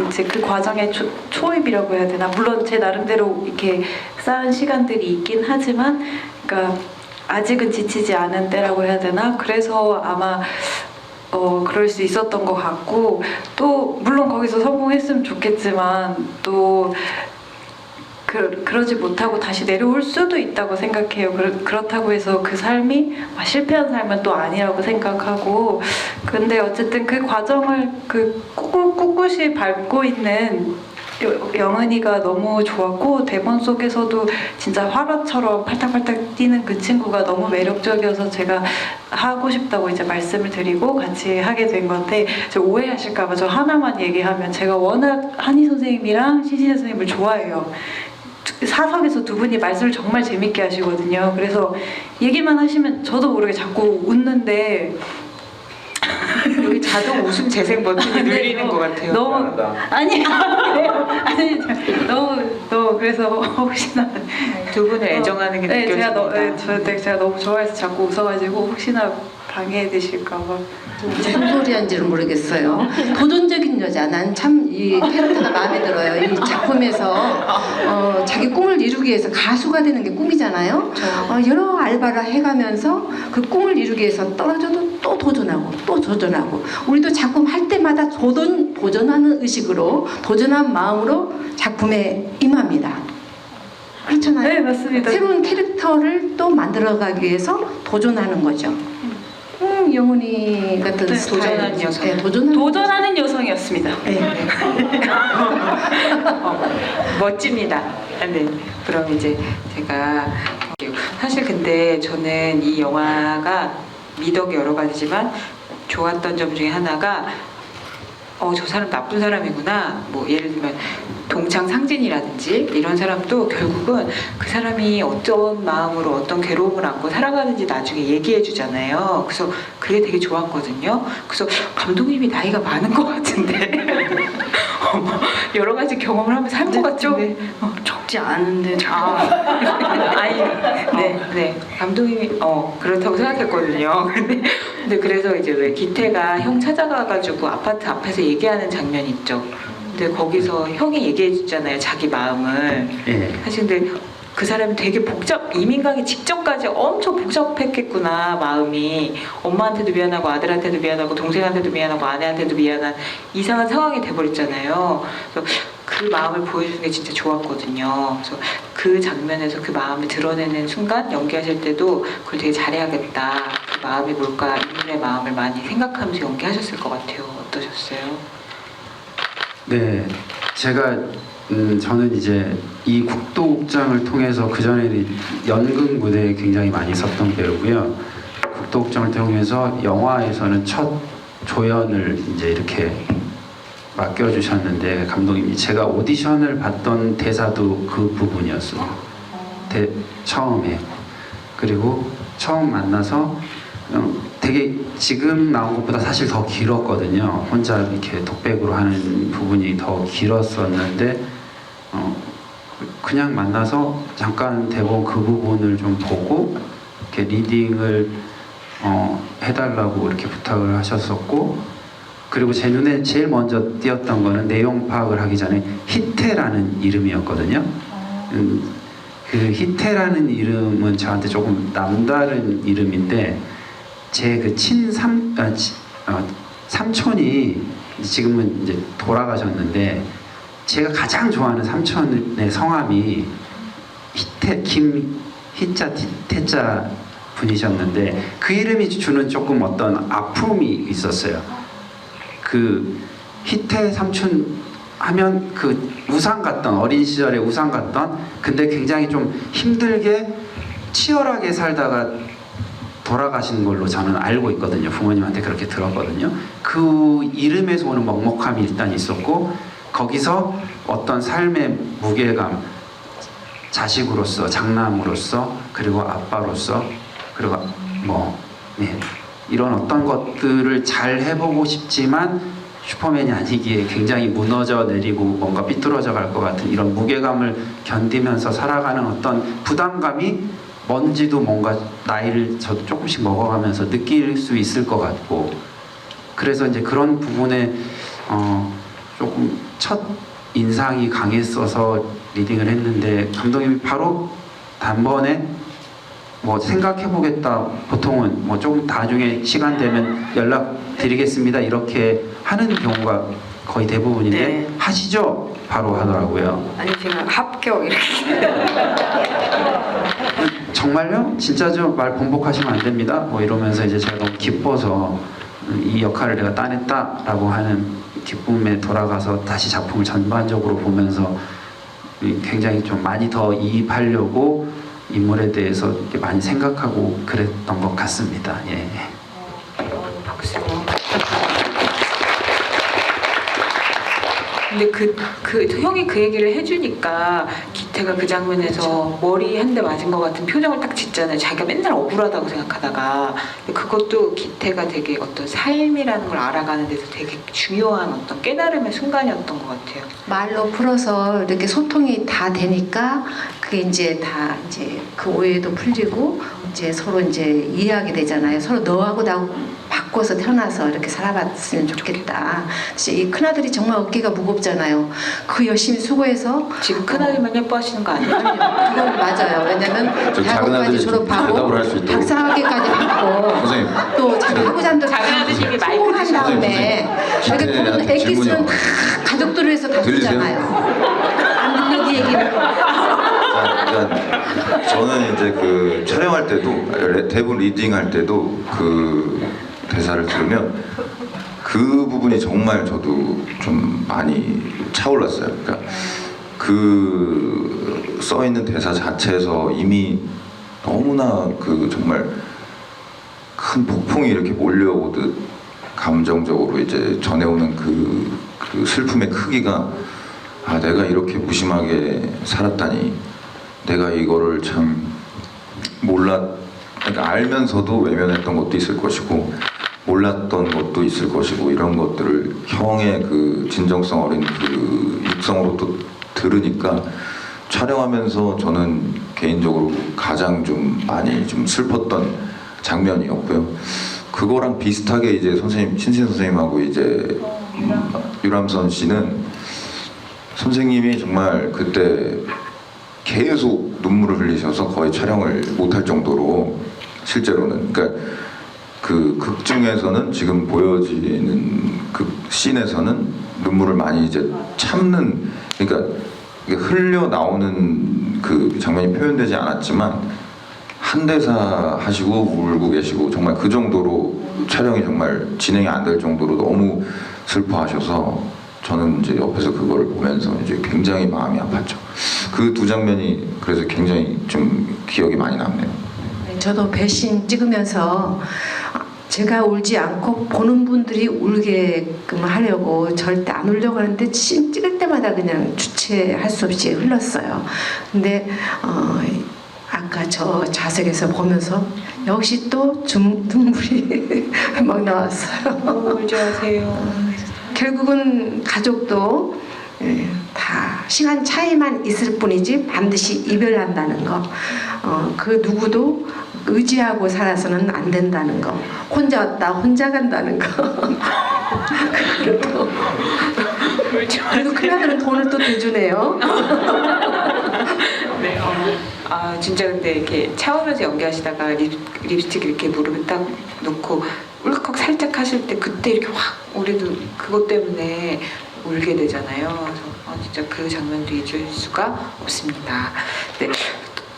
이제 그 과정의 초입이라고 해야 되나 물론 제 나름대로 이렇게 쌓은 시간들이 있긴 하지만 그러니까 아직은 지치지 않은 때라고 해야 되나 그래서 아마 그럴 수 있었던 것 같고 또 물론 거기서 성공했으면 좋겠지만 또 그러지 못하고 다시 내려올 수도 있다고 생각해요. 그렇다고 해서 그 삶이 실패한 삶은 또 아니라고 생각하고 근데 어쨌든 그 과정을 꿋꿋이 밟고 있는 영은이가 너무 좋았고 대본 속에서도 진짜 화로처럼 팔딱팔딱 뛰는 그 친구가 너무 매력적이어서 제가 하고 싶다고 이제 말씀을 드리고 같이 하게 된 건데 저 오해하실까봐 저 하나만 얘기하면 제가 워낙 한희 선생님이랑 신신혜 선생님을 좋아해요. 사석에서 두 분이 말씀을 정말 재밌게 하시거든요. 그래서 얘기만 하시면 저도 모르게 자꾸 웃는데 여기 자동 웃음 재생 버튼이 눌리는 것 같아요. 너무 아니 너무 그래서 혹시나 두 분을 애정하는 게 네, 느껴집니다. 제가 너무 좋아해서 자꾸 웃어가지고 혹시나 방해되실까봐. 무슨 소리 한지는 모르겠어요. 도전적인 여자. 난 참 이 캐릭터가 마음에 들어요. 이 작품에서 자기 꿈을 이루기 위해서 가수가 되는 게 꿈이잖아요. 여러 알바를 해가면서 그 꿈을 이루기 위해서 떨어져도 또 도전하고 또 도전하고 우리도 작품 할 때마다 도전하는 의식으로 도전한 마음으로 작품에 임합니다. 그렇잖아요. 네, 맞습니다. 새로운 캐릭터를 또 만들어가기 위해서 도전하는 거죠. 영훈이 같은 스타일. 도전하는 여성. 네, 도전하는 여성이었습니다. 네. 멋집니다. 네. 그럼 이제 제가 사실 근데 저는 이 영화가 미덕이 여러 가지지만 좋았던 점 중에 하나가 저 사람 나쁜 사람이구나. 뭐 예를 들면 동창 상진이라든지 이런 사람도 결국은 그 사람이 어떤 마음으로 어떤 괴로움을 안고 살아가는지 나중에 얘기해 주잖아요. 그래서 그게 되게 좋았거든요. 그래서 감독님이 나이가 많은 것 같은데 여러 가지 경험을 하면서 산 것 같은데 적지 않은데 아니, 네. 감독님이 그렇다고 생각했거든요. 근데 그래서 이제 왜 기태가 형 찾아가가지고 아파트 앞에서 얘기하는 장면 있죠. 근데 거기서 형이 얘기해 주잖아요, 자기 마음을. 예. 사실 근데 그 사람이 되게 이민 가기 직전까지 엄청 복잡했겠구나, 마음이. 엄마한테도 미안하고 아들한테도 미안하고 동생한테도 미안하고 아내한테도 미안한 이상한 상황이 돼버렸잖아요. 그래서 그 마음을 보여주는 게 진짜 좋았거든요. 그래서 그 장면에서 그 마음을 드러내는 순간 연기하실 때도 그걸 되게 잘해야겠다. 그 마음이 뭘까, 인물의 마음을 많이 생각하면서 연기하셨을 것 같아요. 어떠셨어요? 네, 저는 이제 이 국도극장을 통해서 그 전에는 연극 무대에 굉장히 많이 섰던 배우고요. 국도극장을 통해서 영화에서는 첫 조연을 이제 이렇게 맡겨주셨는데 감독님이 제가 오디션을 봤던 대사도 그 부분이었어요. 처음에. 그리고 처음 만나서 되게 지금 나온 것보다 사실 더 길었거든요. 혼자 이렇게 독백으로 하는 부분이 더 길었었는데 그냥 만나서 잠깐 대본 그 부분을 좀 보고 이렇게 리딩을 해달라고 이렇게 부탁을 하셨었고, 그리고 제 눈에 제일 먼저 띄었던 거는 내용 파악을 하기 전에 희태라는 이름이었거든요. 그 희태라는 이름은 저한테 조금 남다른 이름인데 제 그 삼촌이 지금은 이제 돌아가셨는데 제가 가장 좋아하는 삼촌의 성함이 희자 태자 분이셨는데 그 이름이 주는 조금 어떤 아픔이 있었어요. 그 희태 삼촌 하면 그 우상 같던, 어린 시절의 우상 같던, 근데 굉장히 좀 힘들게 치열하게 살다가 돌아가신 걸로 저는 알고 있거든요. 부모님한테 그렇게 들었거든요. 그 이름에서 오는 먹먹함이 일단 있었고, 거기서 어떤 삶의 무게감, 자식으로서, 장남으로서, 그리고 아빠로서, 그리고 이런 어떤 것들을 잘 해보고 싶지만 슈퍼맨이 아니기에 굉장히 무너져 내리고 뭔가 삐뚤어져 갈 것 같은 이런 무게감을 견디면서 살아가는 어떤 부담감이 뭔지도 뭔가 나이를 저도 조금씩 먹어가면서 느낄 수 있을 것 같고, 그래서 이제 그런 부분에 조금 첫 인상이 강했어서 리딩을 했는데 감독님이 바로 단번에 생각해보겠다, 보통은 조금 나중에 시간 되면 연락드리겠습니다 이렇게 하는 경우가 거의 대부분인데 네. 하시죠? 바로 하더라고요. 아니 제가 합격 이렇게 정말요? 진짜 좀 말 번복하시면 안 됩니다. 이러면서 이제 제가 너무 기뻐서 이 역할을 내가 따냈다라고 하는 기쁨에 돌아가서 다시 작품을 전반적으로 보면서 굉장히 좀 많이 더 이입하려고 인물에 대해서 이렇게 많이 생각하고 그랬던 것 같습니다. 예. 박수. 근데 형이 그 얘기를 해주니까 기태가 그 장면에서 머리 한 대 맞은 것 같은 표정을 딱 짓잖아요. 자기가 맨날 억울하다고 생각하다가. 근데 그것도 기태가 되게 어떤 삶이라는 걸 알아가는 데서 되게 중요한 어떤 깨달음의 순간이었던 것 같아요. 말로 풀어서 이렇게 소통이 다 되니까 그게 이제 다 이제 그 오해도 풀리고 이제 서로 이제 이해하게 되잖아요. 서로 너하고 나하고 바꿔서 태어나서 이렇게 살아봤으면 좋겠다. 그래서 이 큰아들이 정말 어깨가 무겁잖아요. 그 열심히 수고해서 지금 큰아들만 예뻐하시는 거 아니에요? 그건 맞아요. 왜냐면 저 작은 대학원까지 아들이 졸업하고 대답을 할수 있도록. 박사학위까지 받고 선생님. 또 자기 하고자 하는 작은 아드님이 마이크 성공한 드시는 다음에 선생님, 이렇게 돈 선생님, 엑기스는 질문이요. 다 가족들을 위해서 다 들리세요? 쓰잖아요. 안 들려 네 얘기는. 그러니까 저는 이제 그 촬영할 때도 대본 리딩 할 때도 그 대사를 들으면 그 부분이 정말 저도 좀 많이 차올랐어요. 그러니까 그 써 있는 대사 자체에서 이미 너무나 그 정말 큰 폭풍이 이렇게 몰려오듯 감정적으로 이제 전해오는 그 슬픔의 크기가 아 내가 이렇게 무심하게 살았다니 내가 이거를 참 그러니까 알면서도 외면했던 것도 있을 것이고 몰랐던 것도 있을 것이고 이런 것들을 형의 그 진정성 어린 그 육성으로 또 들으니까 촬영하면서 저는 개인적으로 가장 좀 많이 좀 슬펐던 장면이었고요. 그거랑 비슷하게 이제 신신 선생님하고 이제 유람선 씨는 선생님이 정말 그때 계속 눈물을 흘리셔서 거의 촬영을 못할 정도로 실제로는 그러니까 그 극 중에서는 지금 보여지는 그 씬에서는 눈물을 많이 이제 참는 그러니까 이게 흘려 나오는 그 장면이 표현되지 않았지만 한 대사 하시고 울고 계시고 정말 그 정도로 촬영이 정말 진행이 안 될 정도로 너무 슬퍼하셔서 저는 이제 옆에서 그걸 보면서 이제 굉장히 마음이 아팠죠. 그 두 장면이 그래서 굉장히 좀 기억이 많이 남네요. 저도 배신 찍으면서 제가 울지 않고 보는 분들이 울게끔 하려고 절대 안 울려고 하는데 씬 찍을 때마다 그냥 주체할 수 없이 흘렀어요. 근데 아까 저 좌석에서 보면서 역시 또 눈물이 막 나왔어요. 울지 마세요. 결국은 가족도 다 시간 차이만 있을 뿐이지 반드시 이별한다는 거. 그 누구도 의지하고 살아서는 안 된다는 거. 혼자 왔다 혼자 간다는 거. 그래도 큰아들은 돈을 또 대주네요. 네. 진짜 근데 이렇게 차오면서 연기하시다가 립스틱 이렇게 무릎에 딱 놓고 울컥 살짝 하실 때 그때 이렇게 확 우리도 그것 때문에 울게 되잖아요. 그래서 진짜 그 장면도 잊을 수가 없습니다. 네.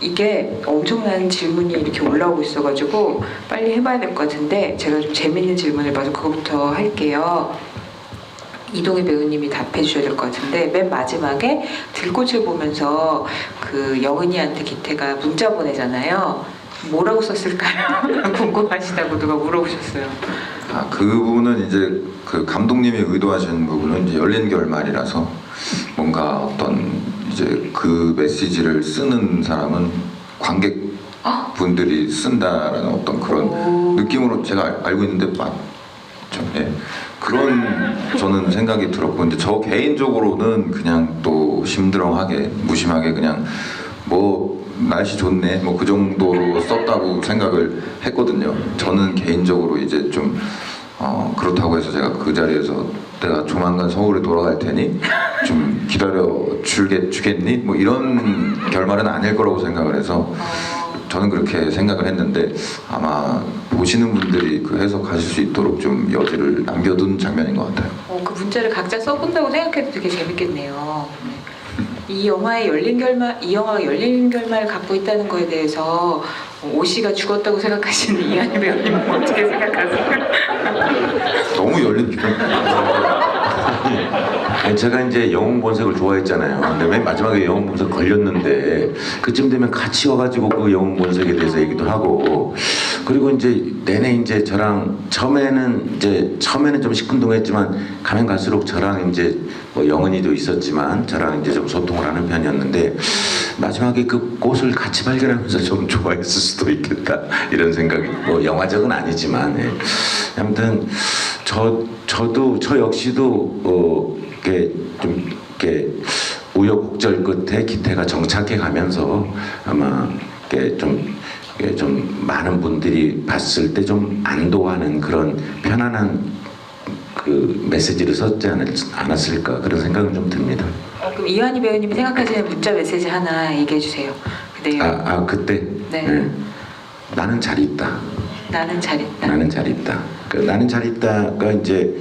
이게 엄청난 질문이 이렇게 올라오고 있어가지고 빨리 해봐야 될 것 같은데 제가 좀 재밌는 질문을 봐서 그거부터 할게요. 이동희 배우님이 답해 주셔야 될 것 같은데 맨 마지막에 들꽃을 보면서 그 영은이한테 기태가 문자 보내잖아요. 뭐라고 썼을까요? 궁금하시다고 누가 물어보셨어요. 그 부분은 이제 그 감독님이 의도하신 부분은 이제 열린 결말이라서 뭔가 어떤 이제 그 메시지를 쓰는 사람은 관객분들이 쓴다라는 어떤 그런 느낌으로 제가 알고 있는데 맞죠? 예. 그런 저는 생각이 들었고 이제 저 개인적으로는 그냥 또 심드렁하게 무심하게 그냥 뭐 날씨 좋네 뭐 그 정도로 썼다고 생각을 했거든요. 저는 개인적으로 이제 좀 그렇다고 해서 제가 그 자리에서 내가 조만간 서울에 돌아갈 테니 좀 기다려 주겠니? 뭐 이런 결말은 아닐 거라고 생각을 해서 저는 그렇게 생각을 했는데 아마 보시는 분들이 그 해석하실 수 있도록 좀 여지를 남겨둔 장면인 것 같아요. 그 문자를 각자 써본다고 생각해도 되게 재밌겠네요. 이 영화가 열린 결말을 갖고 있다는 거에 대해서 오씨가 죽었다고 생각하시는 이한희 배우님은 어떻게 생각하세요? 너무 열린 결말. 제가 이제 영웅본색을 좋아했잖아요. 근데 맨 마지막에 영웅본색 걸렸는데 그쯤 되면 같이 와가지고 그 영웅본색에 대해서 얘기도 하고 그리고 이제 내내 이제 저랑 처음에는 좀 시큰둥했지만 가면 갈수록 저랑 이제 뭐 영은이도 있었지만 저랑 이제 좀 소통을 하는 편이었는데 마지막에 그 꽃을 같이 발견하면서 좀 좋아했을 수도 있겠다 이런 생각이 뭐 영화적은 아니지만 예. 아무튼 저 역시도 이렇게 좀 이렇게 우여곡절 끝에 기태가 정착해 가면서 아마 이렇게 좀 많은 분들이 봤을 때 좀 안도하는 그런 편안한 그 메시지를 썼지 않았을까 그런 생각은 좀 듭니다. 그럼 이완희 배우님이 생각하시는 문자 메시지 하나 얘기해 주세요. 그 내용. 그때 네. 예. 나는 잘 있다. 나는 잘 있다. 나는 잘 있다. 그 나는 잘 있다가 이제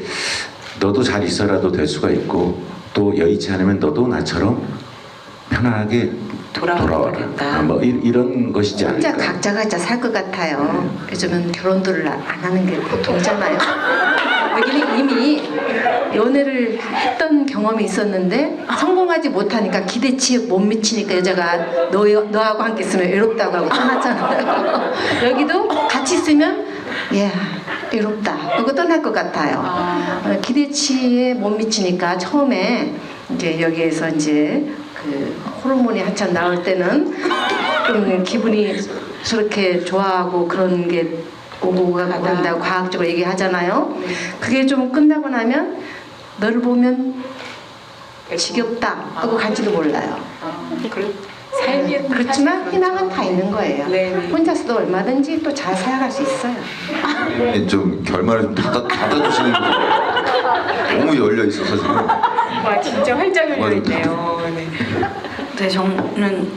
너도 잘 있어라도 될 수가 있고 또 여의치 않으면 너도 나처럼 편안하게 돌아와라. 되겠다. 뭐 이런 것이지 혼자 않을까. 각자가 진짜 살 것 같아요. 요즘은 결혼들을 안 하는 게 보통이잖아요. 여기는 이미 연애를 했던 경험이 있었는데 성공하지 못하니까 기대치에 못 미치니까 여자가 너하고 함께 있으면 외롭다고 하고 떠났잖아요. 여기도 같이 있으면 외롭다 하고 떠날 것 같아요. 기대치에 못 미치니까 처음에 이제 여기에서 이제 그 호르몬이 한참 나올 때는 좀 기분이 저렇게 좋아하고 그런 게 오고 가고 한다고 과학적으로 얘기하잖아요. 그게 좀 끝나고 나면 너를 보면 지겹다 하고 간지도 몰라요. 삶이 그렇지만 희망은 다 있는 거예요. 네. 혼자서도 얼마든지 또 잘 살아갈 수 있어요. 좀 결말을 좀 닫아주시는 분이 너무 열려 있어서 지금. 와 진짜 활짝 열려 있네요. 네. 네, 저는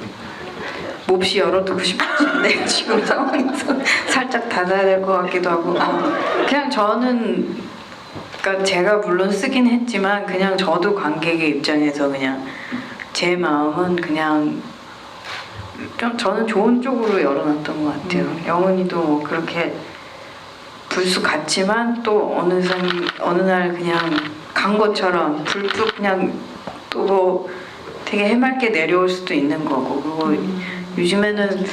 몹시 열어두고 싶은데 지금 상황에서 살짝 닫아야 될 것 같기도 하고 그냥 저는 그러니까 제가 물론 쓰긴 했지만 그냥 저도 관객의 입장에서 그냥 제 마음은 그냥 좀 저는 좋은 쪽으로 열어놨던 것 같아요. 영은이도 뭐 그렇게 불쑥 갔지만 또 어느 날 그냥 간 것처럼 불쑥 그냥 또 뭐 되게 해맑게 내려올 수도 있는 거고 그리고 요즘에는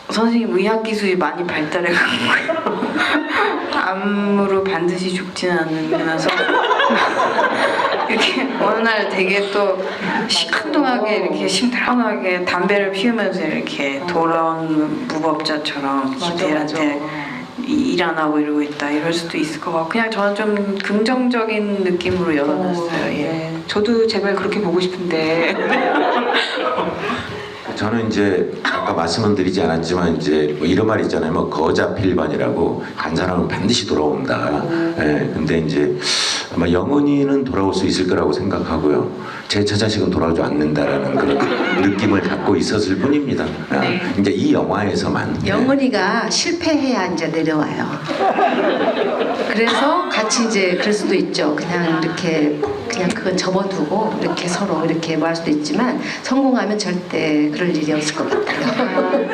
선생님 의학 기술이 많이 발달해 가고 암으로 반드시 죽지는 않으면서 이렇게 어느 날 되게 또 시큰둥하게 이렇게 심드렁하게 담배를 피우면서 이렇게 돌아온 무법자처럼 기태한테 일 안 하고 이러고 있다 이럴 수도 있을 것 같고 그냥 저는 좀 긍정적인 느낌으로 열어놨어요. 예. 네. 저도 제발 그렇게 보고 싶은데. 저는 이제 아까 말씀은 드리지 않았지만 이제 뭐 이런 말 있잖아요. 뭐 거자필반이라고 간 사람은 반드시 돌아온다. 예. 근데 이제 아마 영은이는 돌아올 수 있을 거라고 생각하고요. 제 처자식은 돌아오지 않는다라는 그런 느낌을 갖고 있었을 뿐입니다. 이제 이 영화에서만. 영은이가 실패해야 이제 내려와요. 그래서 같이 이제 그럴 수도 있죠. 그냥 이렇게 그냥 그건 접어두고 이렇게 서로 이렇게 뭐 할 수도 있지만 성공하면 절대 그럴 일이 없을 것 같아요.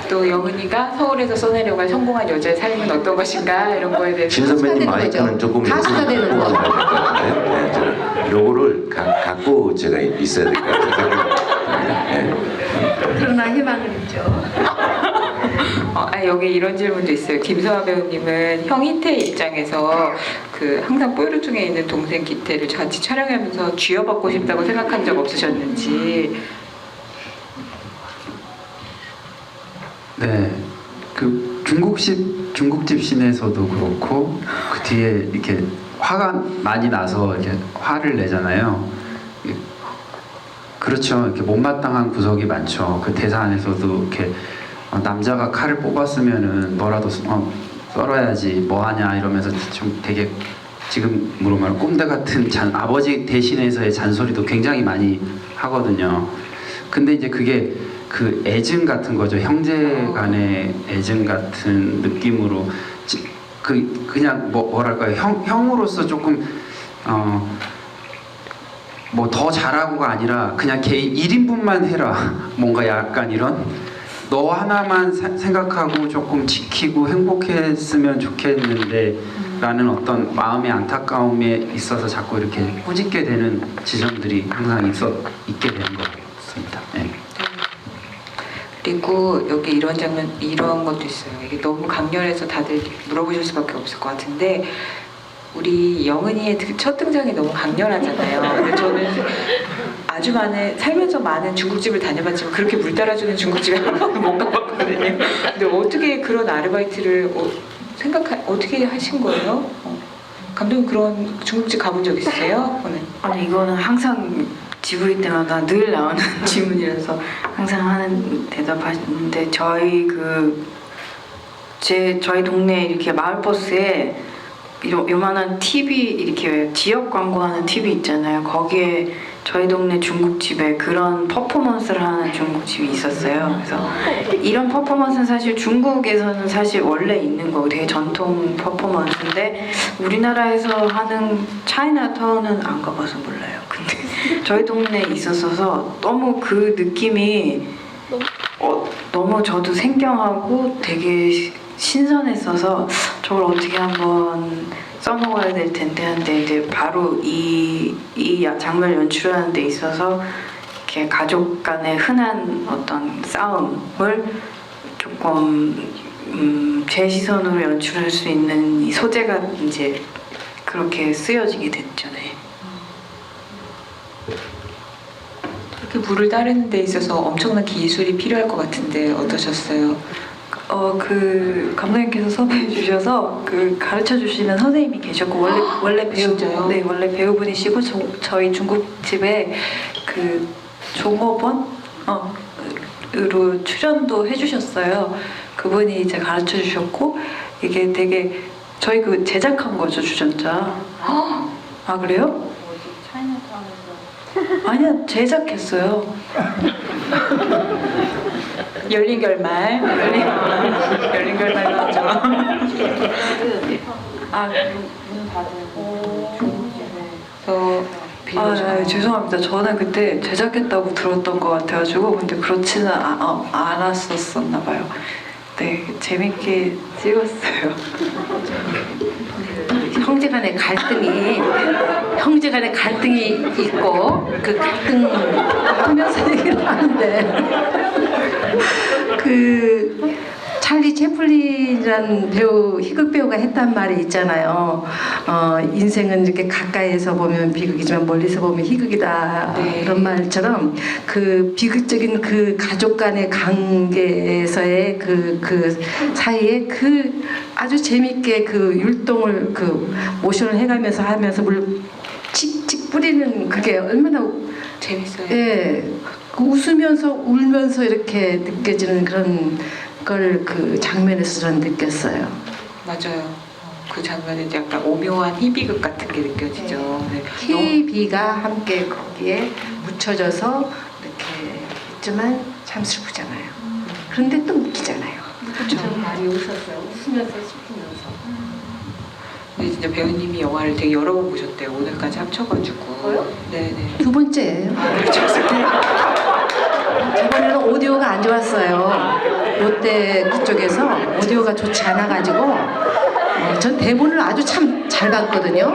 또 영은이가 서울에서 써내려갈 성공한 여자의 삶은 어떤 것인가 이런 거에 대해서 신 선배님 가수가 되는 마이크는 거죠. 조금 가수가 되는 갖고 거. 가야 될것 같아요. 네, 요거를 갖고 제가 있어야 될 것 같아요. 네. 그러나 희망은 있죠. 여기 이런 질문도 있어요. 김소아 배우님은 형 희태 입장에서 그 항상 뽀르 중에 있는 동생 기태를 같이 촬영하면서 쥐어받고 싶다고 생각한 적 없으셨는지. 네, 그 중국집 씬에서도 그렇고 그 뒤에 이렇게 화가 많이 나서 이렇게 화를 내잖아요. 그렇죠. 이렇게 못마땅한 구석이 많죠. 그 대사 안에서도 이렇게 남자가 칼을 뽑았으면은 너라도 썰어야지 뭐하냐 이러면서 좀 되게 지금으로 말하면 꼼대 같은 아버지 대신해서의 잔소리도 굉장히 많이 하거든요. 근데 이제 그게 그 애증 같은 거죠. 형제 간의 애증 같은 느낌으로 그냥 뭐랄까요. 형으로서 조금 뭐 더 잘하고가 아니라 그냥 개인 1인분만 해라. 뭔가 약간 이런 너 하나만 생각하고 조금 지키고 행복했으면 좋겠는데 라는 어떤 마음의 안타까움에 있어서 자꾸 이렇게 꼬집게 되는 지점들이 항상 있게 되는 것 같습니다. 네. 그리고 여기 이런 장면, 이런 것도 있어요. 이게 너무 강렬해서 다들 물어보실 수밖에 없을 것 같은데 우리 영은이의 첫 등장이 너무 강렬하잖아요. 근데 저는 아주 살면서 많은 중국집을 다녀봤지만 그렇게 물 따라주는 중국집에 한 번도 못 가봤거든요. 근데 어떻게 그런 아르바이트를 어떻게 하신 거예요? 감독님 그런 중국집 가본 적 있으세요? 아니 이거는 항상 지브리 때마다 늘 나오는 질문이라서 항상 하는 대답하는데 저희 저희 동네 이렇게 마을버스에 요만한 TV 이렇게 왜 지역 광고하는 TV 있잖아요. 거기에 저희 동네 중국집에 그런 퍼포먼스를 하는 중국집이 있었어요. 그래서 이런 퍼포먼스는 사실 중국에서는 사실 원래 있는 거고 되게 전통 퍼포먼스인데 우리나라에서 하는 차이나타운은 안 가봐서 몰라요. 근데 저희 동네에 있었어서 너무 그 느낌이 너무 저도 생경하고 되게 신선했어서 저걸 어떻게 한번 써먹어야 될 텐데 한데 이제 바로 이 장면을 연출하는 데 있어서 이렇게 가족 간의 흔한 어떤 싸움을 조금 제 시선으로 연출할 수 있는 이 소재가 이제 그렇게 쓰여지게 됐죠. 네. 그렇게 물을 따르는 데 있어서 엄청난 기술이 필요할 것 같은데 어떠셨어요? 그 감독님께서 섭외해 주셔서 그 가르쳐 주시는 선생님이 계셨고 원래 배우 진짜요? 네 원래 배우분이시고 저희 중국집에 그 종업원 으로 출연도 해주셨어요. 그분이 이제 가르쳐 주셨고 이게 되게 저희 그 제작한 거죠 주전자. 아 그래요? 아니야 제작했어요. 열린 결말 열린 결말 나오죠. 아, 죄송합니다. 저는 그때 제작했다고 들었던 것 같아가지고 근데 그렇지는 않았었나 봐요. 네, 재밌게 찍었어요. 형제간의 갈등이 있고 그 갈등 하면서 얘기를 하는데 그 찰리 채플린이라는 배우 희극 배우가 했단 말이 있잖아요. 인생은 이렇게 가까이에서 보면 비극이지만 멀리서 보면 희극이다. 네. 그런 말처럼 그 비극적인 그 가족 간의 관계에서의 그 사이에 그 아주 재밌게 그 율동을 그 모션을 해가면서 하면서 물 칙칙 뿌리는 그게 얼마나 재밌어요. 예, 그 웃으면서 울면서 이렇게 느껴지는 그런 걸 그 장면에서 저는 느꼈어요. 맞아요. 그 장면에 약간 오묘한 희비극 같은 게 느껴지죠. 네. 희비가 함께 거기에 묻혀져서 이렇게 있지만 참 슬프잖아요. 그런데 또 웃기잖아요. 그렇죠. 많이 웃었어요. 웃으면서 슬프면서. 근데 진짜 배우님이 영화를 되게 여러 번 보셨대요. 오늘까지 합쳐가지고. 네네. 두 번째예요. 저번에는 오디오가 안 좋았어요. 롯데 그쪽에서 오디오가 좋지 않아가지고 전 대본을 아주 참 잘 봤거든요.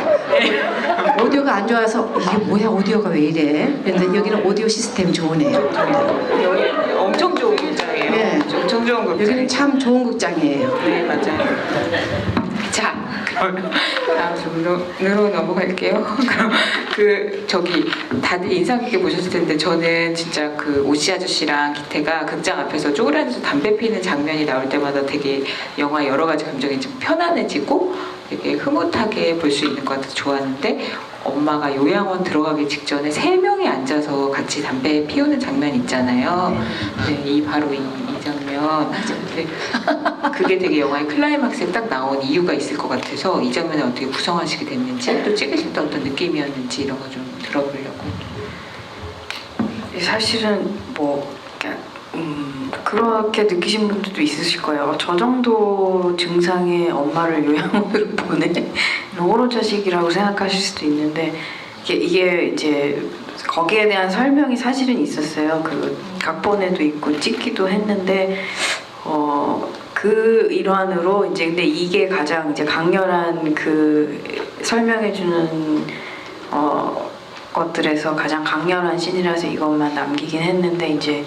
오디오가 안 좋아서 이게 뭐야 오디오가 왜 이래? 그런데 여기는 오디오 시스템이 좋으네요. 엄청 좋은 극장이에요. 네. 엄청 좋은 극장. 여기는 참 좋은 극장이에요. 네 맞아요. 자 그럼 다음 질문으로 넘어갈게요. 그럼 다들 인상 깊게 보셨을 텐데 저는 진짜 그 오씨 아저씨랑 기태가 극장 앞에서 쪼그라들어서 담배 피는 장면이 나올 때마다 되게 영화 여러 가지 감정이 좀 편안해지고 되게 흐뭇하게 볼 수 있는 것 같아서 좋았는데 엄마가 요양원 들어가기 직전에 3명이 앉아서 같이 담배 피우는 장면 있잖아요. 네, 바로 이 장면. 네, 그게 되게 영화의 클라이막스에 딱 나온 이유가 있을 것 같아서 이 장면을 어떻게 구성하시게 됐는지 또 찍으실 때 어떤 느낌이었는지 이런 거 좀 들어보려고. 사실은 그렇게 느끼신 분들도 있으실 거예요. 저 정도 증상의 엄마를 요양원으로 보내 호러 자식이라고 생각하실 수도 있는데 이게 이제 거기에 대한 설명이 사실은 있었어요. 그 각본에도 있고 찍기도 했는데 그 일환으로 이제 근데 이게 가장 이제 강렬한 그 설명해주는 것들에서 가장 강렬한 씬이라서 이것만 남기긴 했는데 이제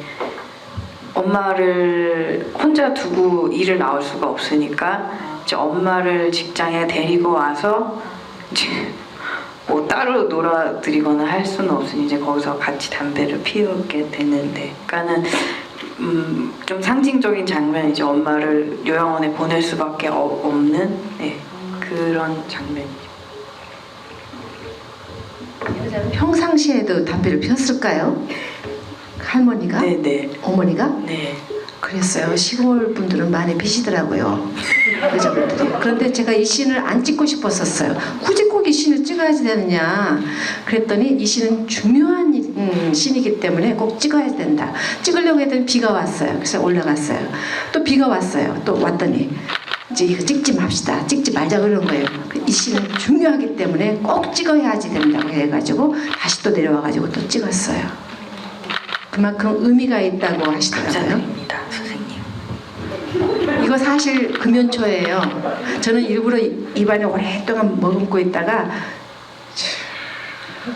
엄마를 혼자 두고 일을 나올 수가 없으니까 이제 엄마를 직장에 데리고 와서 이제 뭐 따로 놀아드리거나 할 수는 없으니 이제 거기서 같이 담배를 피우게 됐는데, 그러니까는 좀 상징적인 장면이 이제 엄마를 요양원에 보낼 수밖에 없는 네, 그런 장면이죠. 여자는 평상시에도 담배를 피웠을까요? 할머니가? 네네. 어머니가? 네. 그랬어요. 시골 분들은 많이 피시더라고요. 여자분들이. 그런데 제가 이 씬을 안 찍고 싶었었어요. 굳이 꼭 이 씬을 찍어야지 되느냐. 그랬더니 이 씬은 중요한 씬이기 때문에 꼭 찍어야 된다. 찍으려고 했더니 비가 왔어요. 그래서 올라갔어요. 또 비가 왔어요. 또 왔더니 이제 이거 찍지 맙시다. 찍지 말자 그런 거예요. 이 씬은 중요하기 때문에 꼭 찍어야지 된다고 해가지고 다시 또 내려와가지고 또 찍었어요. 그만큼 의미가 있다고 하시더라고요. 감사드립니다, 선생님. 이거 사실 금연초예요. 저는 일부러 입안에 오랫동안 머금고 있다가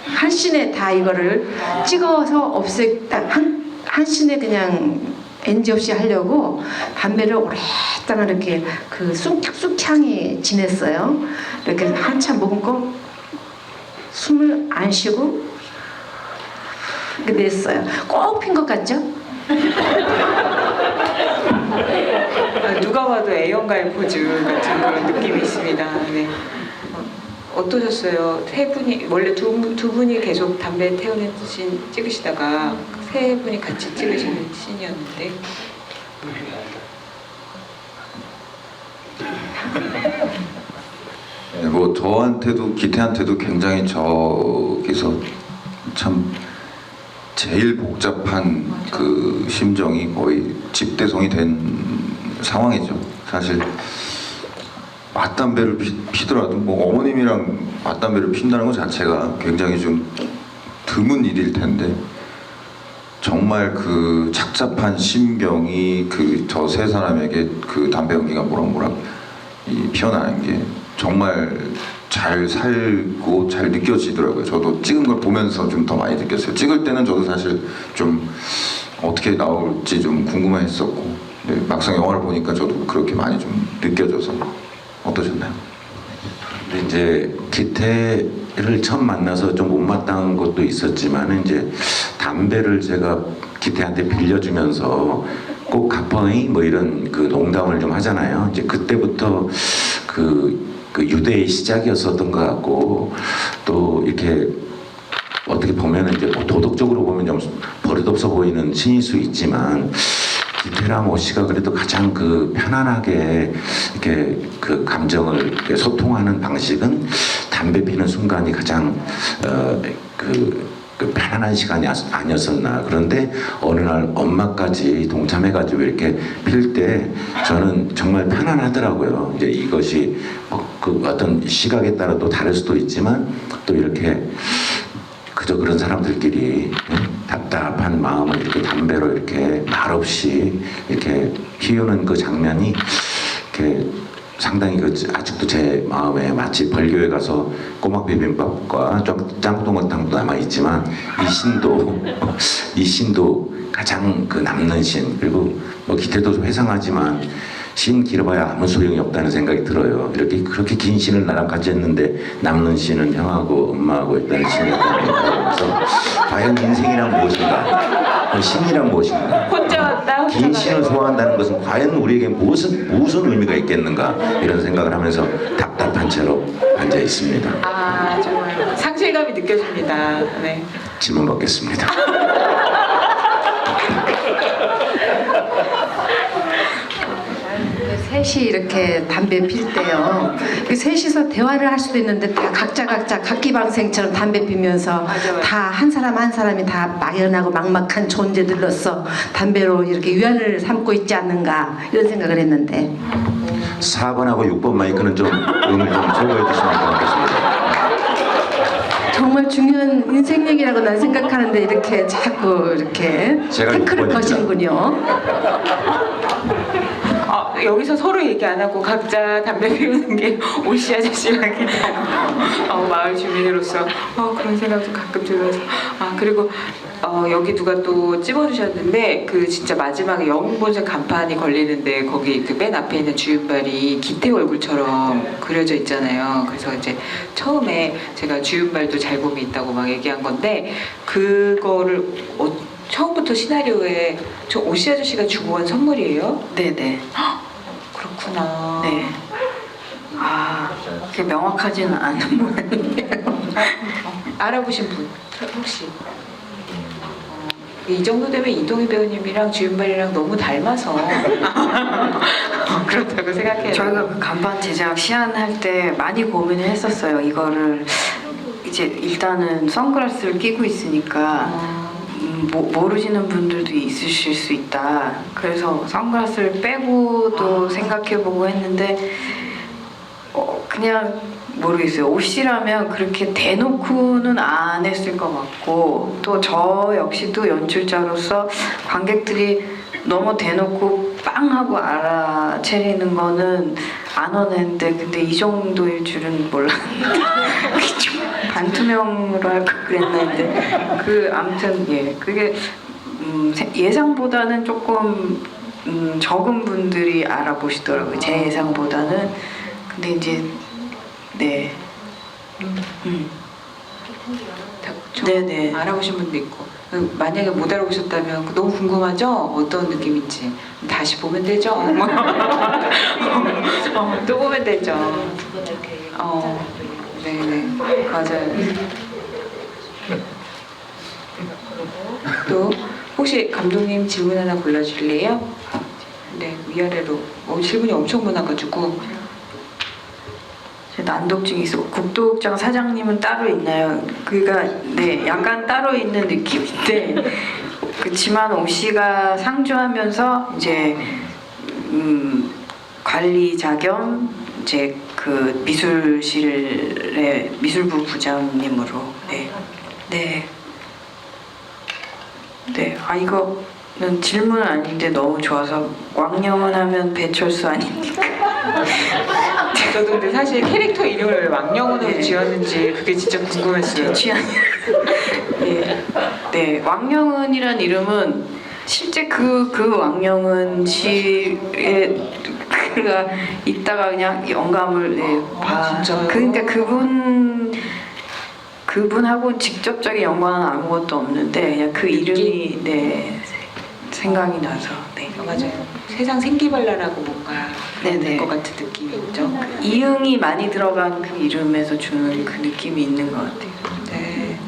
한 씬에 다 이거를 찍어서 한 씬에 그냥 NG 없이 하려고 담배를 오랫동안 이렇게 그 쑥향이 지냈어요. 이렇게 한참 머금고 숨을 안 쉬고 이렇게 냈어요. 꼭 핀 것 같죠? 누가 봐도 애연가의 포즈 같은 그런 느낌이 있습니다. 네. 어떠셨어요? 세 분이 원래 두 분이 계속 담배 태우는 씬 찍으시다가 세 분이 같이 찍으시는 씬이었는데 네, 뭐 저한테도 기태한테도 굉장히 저기서 참 제일 복잡한 그 심정이 거의 집대성이 된 상황이죠. 사실 맞담배를 피더라도 뭐 어머님이랑 맞담배를 핀다는 것 자체가 굉장히 좀 드문 일일 텐데 정말 그 착잡한 심경이 그 저 세 사람에게 그 담배 연기가 모락모락 피어나는 게 정말 잘 살고 잘 느껴지더라고요. 저도 찍은 걸 보면서 좀 더 많이 느꼈어요. 찍을 때는 저도 사실 좀 어떻게 나올지 좀 궁금했었고 막상 영화를 보니까 저도 그렇게 많이 좀 느껴져서 어떠셨나요? 근데 이제 기태를 처음 만나서 좀 못마땅한 것도 있었지만 이제 담배를 제가 기태한테 빌려주면서 꼭 갚아이 뭐 이런 그 농담을 좀 하잖아요. 이제 그때부터 그 유대의 시작이었었던 것 같고 또 이렇게 어떻게 보면 이제 뭐 도덕적으로 보면 좀 버릇없어 보이는 신일 수 있지만 기태랑 오씨가 그래도 가장 그 편안하게 이렇게 그 감정을 이렇게 소통하는 방식은 담배 피는 순간이 가장 그 편안한 시간이 아니었었나. 그런데 어느 날 엄마까지 동참해가지고 이렇게 필 때 저는 정말 편안하더라고요. 이제 이것이 그 어떤 시각에 따라 또 다를 수도 있지만 또 이렇게 그저 그런 사람들끼리 답답한 마음을 이렇게 담배로 이렇게 말없이 이렇게 피우는 그 장면이 이렇게 상당히 그 아직도 제 마음에 마치 벌교에 가서 꼬막 비빔밥과 짱뚱어탕도 남아 있지만 이 신도 가장 그 남는 신. 그리고 뭐 기태도 회상하지만 신 길어봐야 아무 소용이 없다는 생각이 들어요. 이렇게 그렇게 긴 신을 나랑 같이 했는데 남는 신은 형하고 엄마하고 있다는 신이었다니까. 그래서 과연 인생이란 무엇인가? 신이란 무엇인가? 혼자 왔다. 긴 신을 소화한다는 것은 과연 우리에게 무슨 의미가 있겠는가? 이런 생각을 하면서 답답한 채로 앉아 있습니다. 아 정말 상실감이 느껴집니다. 네. 질문 받겠습니다. 셋이 이렇게 담배 필 때요. 셋이서 대화를 할 수도 있는데 다 각자 각기방생처럼 담배 피면서 맞아요. 다 한 사람이 다 막연하고 막막한 존재들로서 담배로 이렇게 위안을 삼고 있지 않는가 이런 생각을 했는데 4번하고 6번 마이크는 좀 음을 좀 소거해 주시면 고맙겠습니다. 정말 중요한 인생 얘기라고 난 생각하는데 이렇게 자꾸 이렇게 제가 태클을 6번입니다. 거시는군요. 여기서 서로 얘기 안 하고 각자 담배 피우는 게 오씨 아저씨 같기도 하고 마을 주민으로서 그런 생각도 가끔 들어서 그리고 여기 누가 또 찝어주셨는데 그 진짜 마지막에 영웅본색 간판이 걸리는데 거기 그 맨 앞에 있는 주윤발이 기태 얼굴처럼 그려져 있잖아요. 그래서 이제 처음에 제가 주윤발도 잘봄이 있다고 막 얘기한 건데 그거를 처음부터 시나리오에 저 오씨 아저씨가 주고 간 선물이에요? 네네. 그렇구나. 네. 아, 그게 명확하지는 않은 모양이에요. 알아보신 분 혹시? 이 정도 되면 이동희 배우님이랑 주윤발이랑 너무 닮아서 그렇다고 생각해요. 저희가 그 간판 제작 시안할 때 많이 고민을 했었어요. 이거를 이제 일단은 선글라스를 끼고 있으니까 모르시는 분들도 있으실 수 있다. 그래서 선글라스를 빼고도 생각해보고 했는데 그냥 모르겠어요. 옷이라면 그렇게 대놓고는 안 했을 것 같고 또 저 역시도 연출자로서 관객들이 너무 대놓고 빵 하고 알아채리는 거는 안 원했는데 근데 이 정도일 줄은 몰랐는데 좀 반투명으로 할 걸 그랬나 했는데 아무튼 예 그게 예상보다는 조금 적은 분들이 알아보시더라고요. 제 예상보다는. 근데 이제 네. 네네. 알아보신 분도 있고 만약에 못 알아보셨다면 너무 궁금하죠? 어떤 느낌인지 다시 보면 되죠? 또 보면 되죠. 네네 맞아요. 또 혹시 감독님 질문 하나 골라주실래요? 네 위아래로 질문이 엄청 많아가지고. 난독증이 있어. 국도극장 사장님은 따로 있나요? 그러니까 네, 약간 따로 있는 느낌인데 그렇지만 오 씨가 상주하면서 이제 관리자 겸 이제 그 미술실의 미술부 부장님으로 네. 네. 네. 아 이거는 질문은 아닌데 너무 좋아서 왕영은 하면 배철수 아닙니까? 저도 근데 사실 캐릭터 이름을 왜 왕영훈으로 네. 지었는지 그게 진짜 궁금했어요. 취향. 네. 네. 왕영은이란 이름은 실제 그 왕영은 씨의 그가 있다가 그냥 영감을 진짜요? 그러니까 그분하고 직접적인 연관은 아무것도 없는데 그냥 그 이름이 생각이 나서 네. 맞아요. 세상 생기발랄하고 뭔가 네네. 될 것 같은 느낌이 있죠. 이응이 많이 들어간 그 이름에서 주는 그 느낌이 있는 것 같아요. 네.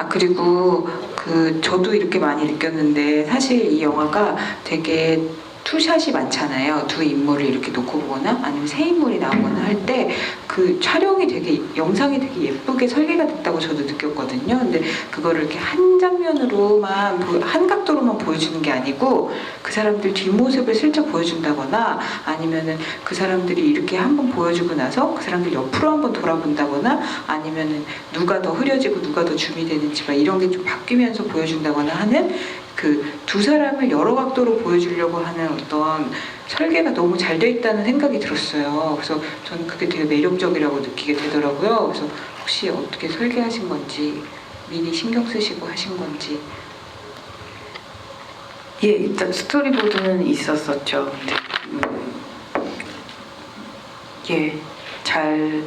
그리고 그리고 저도 이렇게 많이 느꼈는데 사실 이 영화가 되게 투샷이 많잖아요. 두 인물을 이렇게 놓고 보거나 아니면 세 인물이 나오거나 할 때 그 촬영이 되게 영상이 되게 예쁘게 설계가 됐다고 저도 느꼈거든요. 근데 그거를 이렇게 한 장면으로만 한 각도로만 보여주는 게 아니고 그 사람들 뒷모습을 슬쩍 보여준다거나 아니면은 그 사람들이 이렇게 한번 보여주고 나서 그 사람들 옆으로 한번 돌아본다거나 아니면은 누가 더 흐려지고 누가 더 줌이 되는지 막 이런 게 좀 바뀌면서 보여준다거나 하는 그 두 사람을 여러 각도로 보여주려고 하는 어떤 설계가 너무 잘 돼 있다는 생각이 들었어요. 그래서 저는 그게 되게 매력적이라고 느끼게 되더라고요. 그래서 혹시 어떻게 설계하신 건지 미리 신경 쓰시고 하신 건지. 예, 일단 스토리보드는 있었었죠. 근데, 예, 잘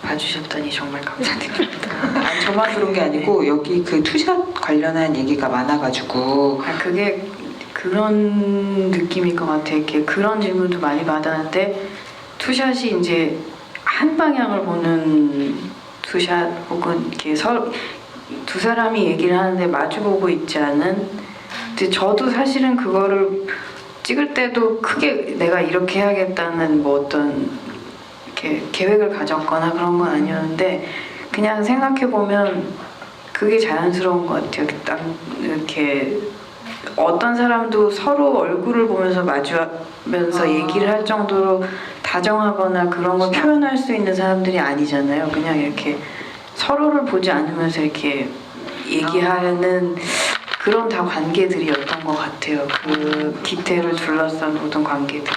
봐주셨다니 정말 감사드립니다. 아니, 저만 그런 게 아니고 여기 그 투샷 관련한 얘기가 많아가지고 그게 그런 느낌인 것 같아요. 이렇게 그런 질문도 많이 받았는데 투샷이 이제 한 방향을 보는 투샷 혹은 이렇게 두 사람이 얘기를 하는데 마주보고 있지 않은. 근데 저도 사실은 그거를 찍을 때도 크게 내가 이렇게 해야겠다는 뭐 어떤 이렇게 계획을 가졌거나 그런 건 아니었는데 그냥 생각해 보면 그게 자연스러운 것 같아요. 딱 이렇게 어떤 사람도 서로 얼굴을 보면서 마주하면서 얘기를 할 정도로 다정하거나 그런 걸 표현할 수 있는 사람들이 아니잖아요. 그냥 이렇게 서로를 보지 않으면서 이렇게 얘기하는 그런 다 관계들이었던 것 같아요. 그 기태를 둘러싼 모든 관계들이.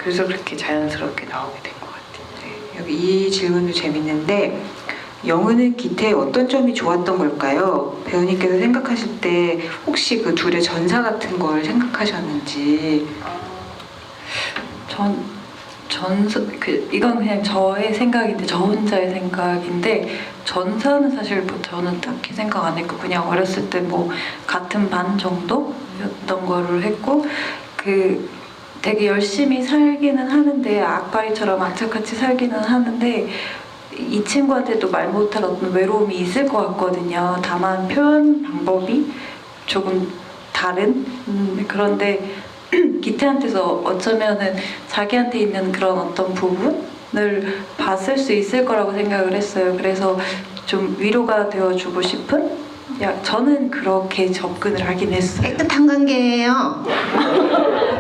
그래서 그렇게 자연스럽게 나오게 된 것 같아요. 네. 여기 이 질문도 재밌는데 영은은 기태의 어떤 점이 좋았던 걸까요? 배우님께서 생각하실 때 혹시 그 둘의 전사 같은 걸 생각하셨는지. 이건 그냥 저의 생각인데 저 혼자의 생각인데 전사는 사실 뭐 저는 딱히 생각 안 했고 그냥 어렸을 때 뭐 같은 반 정도였던 거를 했고 그 되게 열심히 살기는 하는데 악바리처럼 악착같이 살기는 하는데 이 친구한테도 말 못할 어떤 외로움이 있을 것 같거든요. 다만 표현 방법이 조금 다른 그런데 기태한테서 어쩌면은 자기한테 있는 그런 어떤 부분을 봤을 수 있을 거라고 생각을 했어요. 그래서 좀 위로가 되어주고 싶은? 저는 그렇게 접근을 하긴 했어요. 깨끗한 관계예요.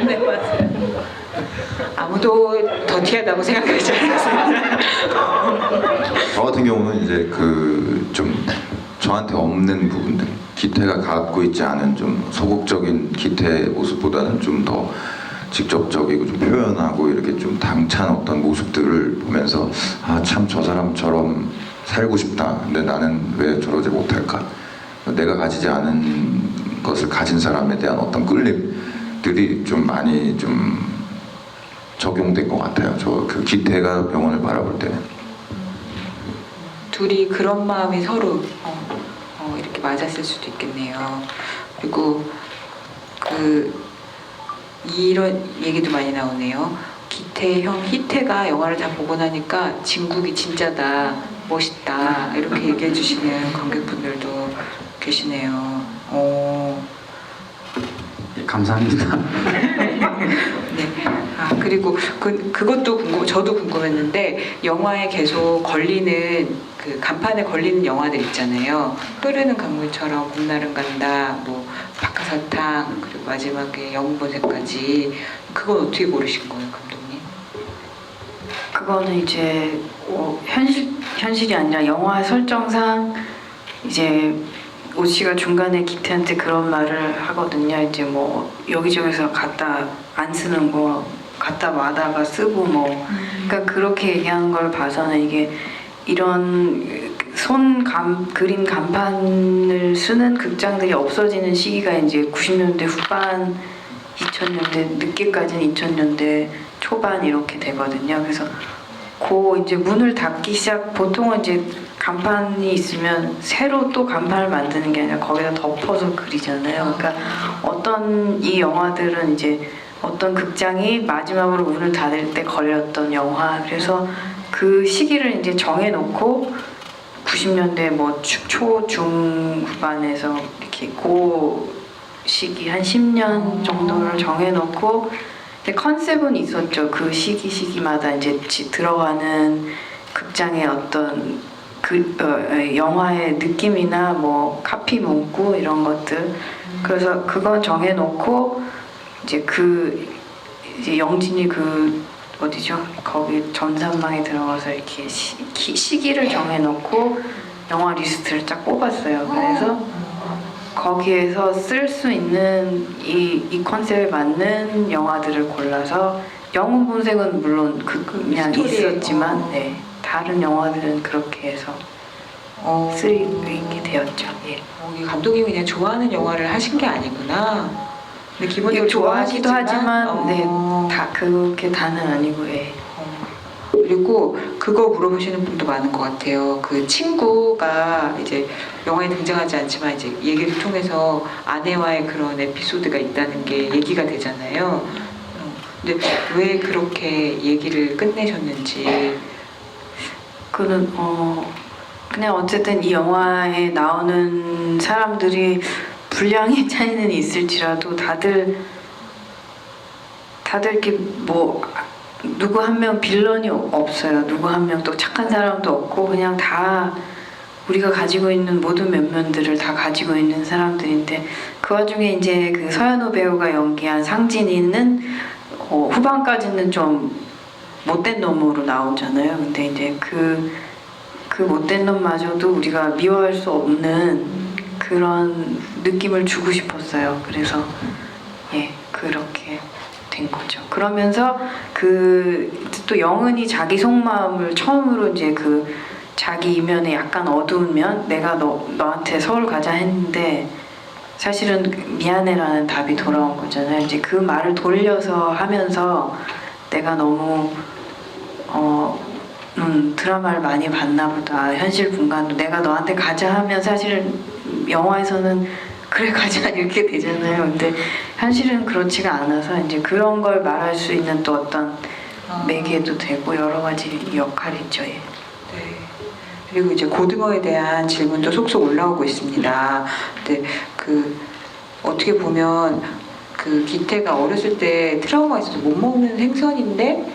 네, 맞아요. 아무도 더티하다고 생각하지 않았어요. 저 같은 경우는 이제 그 좀 저한테 없는 부분들, 기태가 갖고 있지 않은 좀 소극적인 기태의 모습보다는 좀 더 직접적이고 좀 표현하고 이렇게 좀 당찬 어떤 모습들을 보면서 아, 참 저 사람처럼 살고 싶다. 근데 나는 왜 저러지 못할까? 내가 가지지 않은 것을 가진 사람에 대한 어떤 끌림들이 좀 많이 좀 적용된 것 같아요. 저 그 기태가 병원을 바라볼 때는. 둘이 그런 마음이 서로 이렇게 맞았을 수도 있겠네요. 그리고 이런 얘기도 많이 나오네요. 기태 형 희태가 영화를 다 보고 나니까 진국이 진짜다, 멋있다 이렇게 얘기해 주시는 관객분들도 계시네요. 감사합니다. 네. 그리고 그것도 저도 궁금했는데 영화에 계속 걸리는 그 간판에 걸리는 영화들 있잖아요. 흐르는 강물처럼 봄날은 간다, 뭐 박하사탕, 그리고 마지막에 영웅본색까지. 그건 어떻게 고르신 거예요, 감독님? 그거는 이제 현실이 아니라 영화 설정상 이제 오 씨가 중간에 기태한테 그런 말을 하거든요. 이제 뭐 여기저기서 갖다 안 쓰는 거 갖다 마다가 쓰고 뭐 그러니까 그렇게 얘기하는 걸 봐서는 이게 이런 그림 간판을 쓰는 극장들이 없어지는 시기가 이제 90년대 후반 2000년대 늦게까지는 2000년대 초반 이렇게 되거든요. 그래서 그 이제 문을 닫기 보통은 이제 간판이 있으면 새로 또 간판을 만드는 게 아니라 거기다 덮어서 그리잖아요. 그러니까 어떤 이 영화들은 이제 어떤 극장이 마지막으로 문을 닫을 때 걸렸던 영화. 그래서 그 시기를 이제 정해놓고 90년대 뭐 초, 중 후반에서 이렇게 그 시기 한 10년 정도를 정해놓고 근데 컨셉은 있었죠. 그 시기마다 이제 들어가는 극장의 어떤 영화의 느낌이나 뭐 카피 문구 이런 것들. 그래서 그건 정해놓고 이제 이제 영진이 어디죠? 거기 전산망에 들어가서 이렇게 시기를 정해놓고 영화 리스트를 쫙 뽑았어요. 그래서 거기에서 쓸 수 있는 이 컨셉에 맞는 영화들을 골라서 영웅본색은 물론 그냥 있었지만 네, 다른 영화들은 그렇게 해서 쓰이게 되었죠. 예. 이 감독님이 그냥 좋아하는 영화를 하신 게 아니구나. 근데 기본적으로 좋아하기도 하지만 네, 어. 다 그렇게 다는 아니고 예. 그리고 그거 물어보시는 분도 많은 것 같아요. 그 친구가 이제 영화에 등장하지 않지만 이제 얘기를 통해서 아내와의 그런 에피소드가 있다는 게 얘기가 되잖아요. 근데 왜 그렇게 얘기를 끝내셨는지. 그는 그냥 어쨌든 이 영화에 나오는 사람들이 분량의 차이는 있을지라도 다들 이렇게 뭐 누구 한 명 빌런이 없어요. 누구 한 명 또 착한 사람도 없고 그냥 다 우리가 가지고 있는 모든 면면들을 다 가지고 있는 사람들인데 그 와중에 이제 그 서현우 배우가 연기한 상진이는 후반까지는 좀 못된 놈으로 나오잖아요. 근데 이제 그 못된 놈마저도 우리가 미워할 수 없는 그런 느낌을 주고 싶었어요. 그래서 예 그렇게 된 거죠. 그러면서 그 또 영은이 자기 속마음을 처음으로 이제 그 자기 이면에 약간 어두운 면, 내가 너한테 서울 가자 했는데 사실은 미안해라는 답이 돌아온 거잖아요. 이제 그 말을 돌려서 하면서 내가 너무 드라마를 많이 봤나 보다. 현실 분간도 내가 너한테 가자 하면 사실은 영화에서는 그래 가자 이렇게 되잖아요. 근데 현실은 그렇지가 않아서 이제 그런 걸 말할 수 있는 또 어떤 매개도 되고 여러 가지 역할이 있죠. 예. 네. 그리고 이제 고등어에 대한 질문도 속속 올라오고 있습니다. 근데 그 어떻게 보면 그 기태가 어렸을 때 트라우마 있어서 못 먹는 생선인데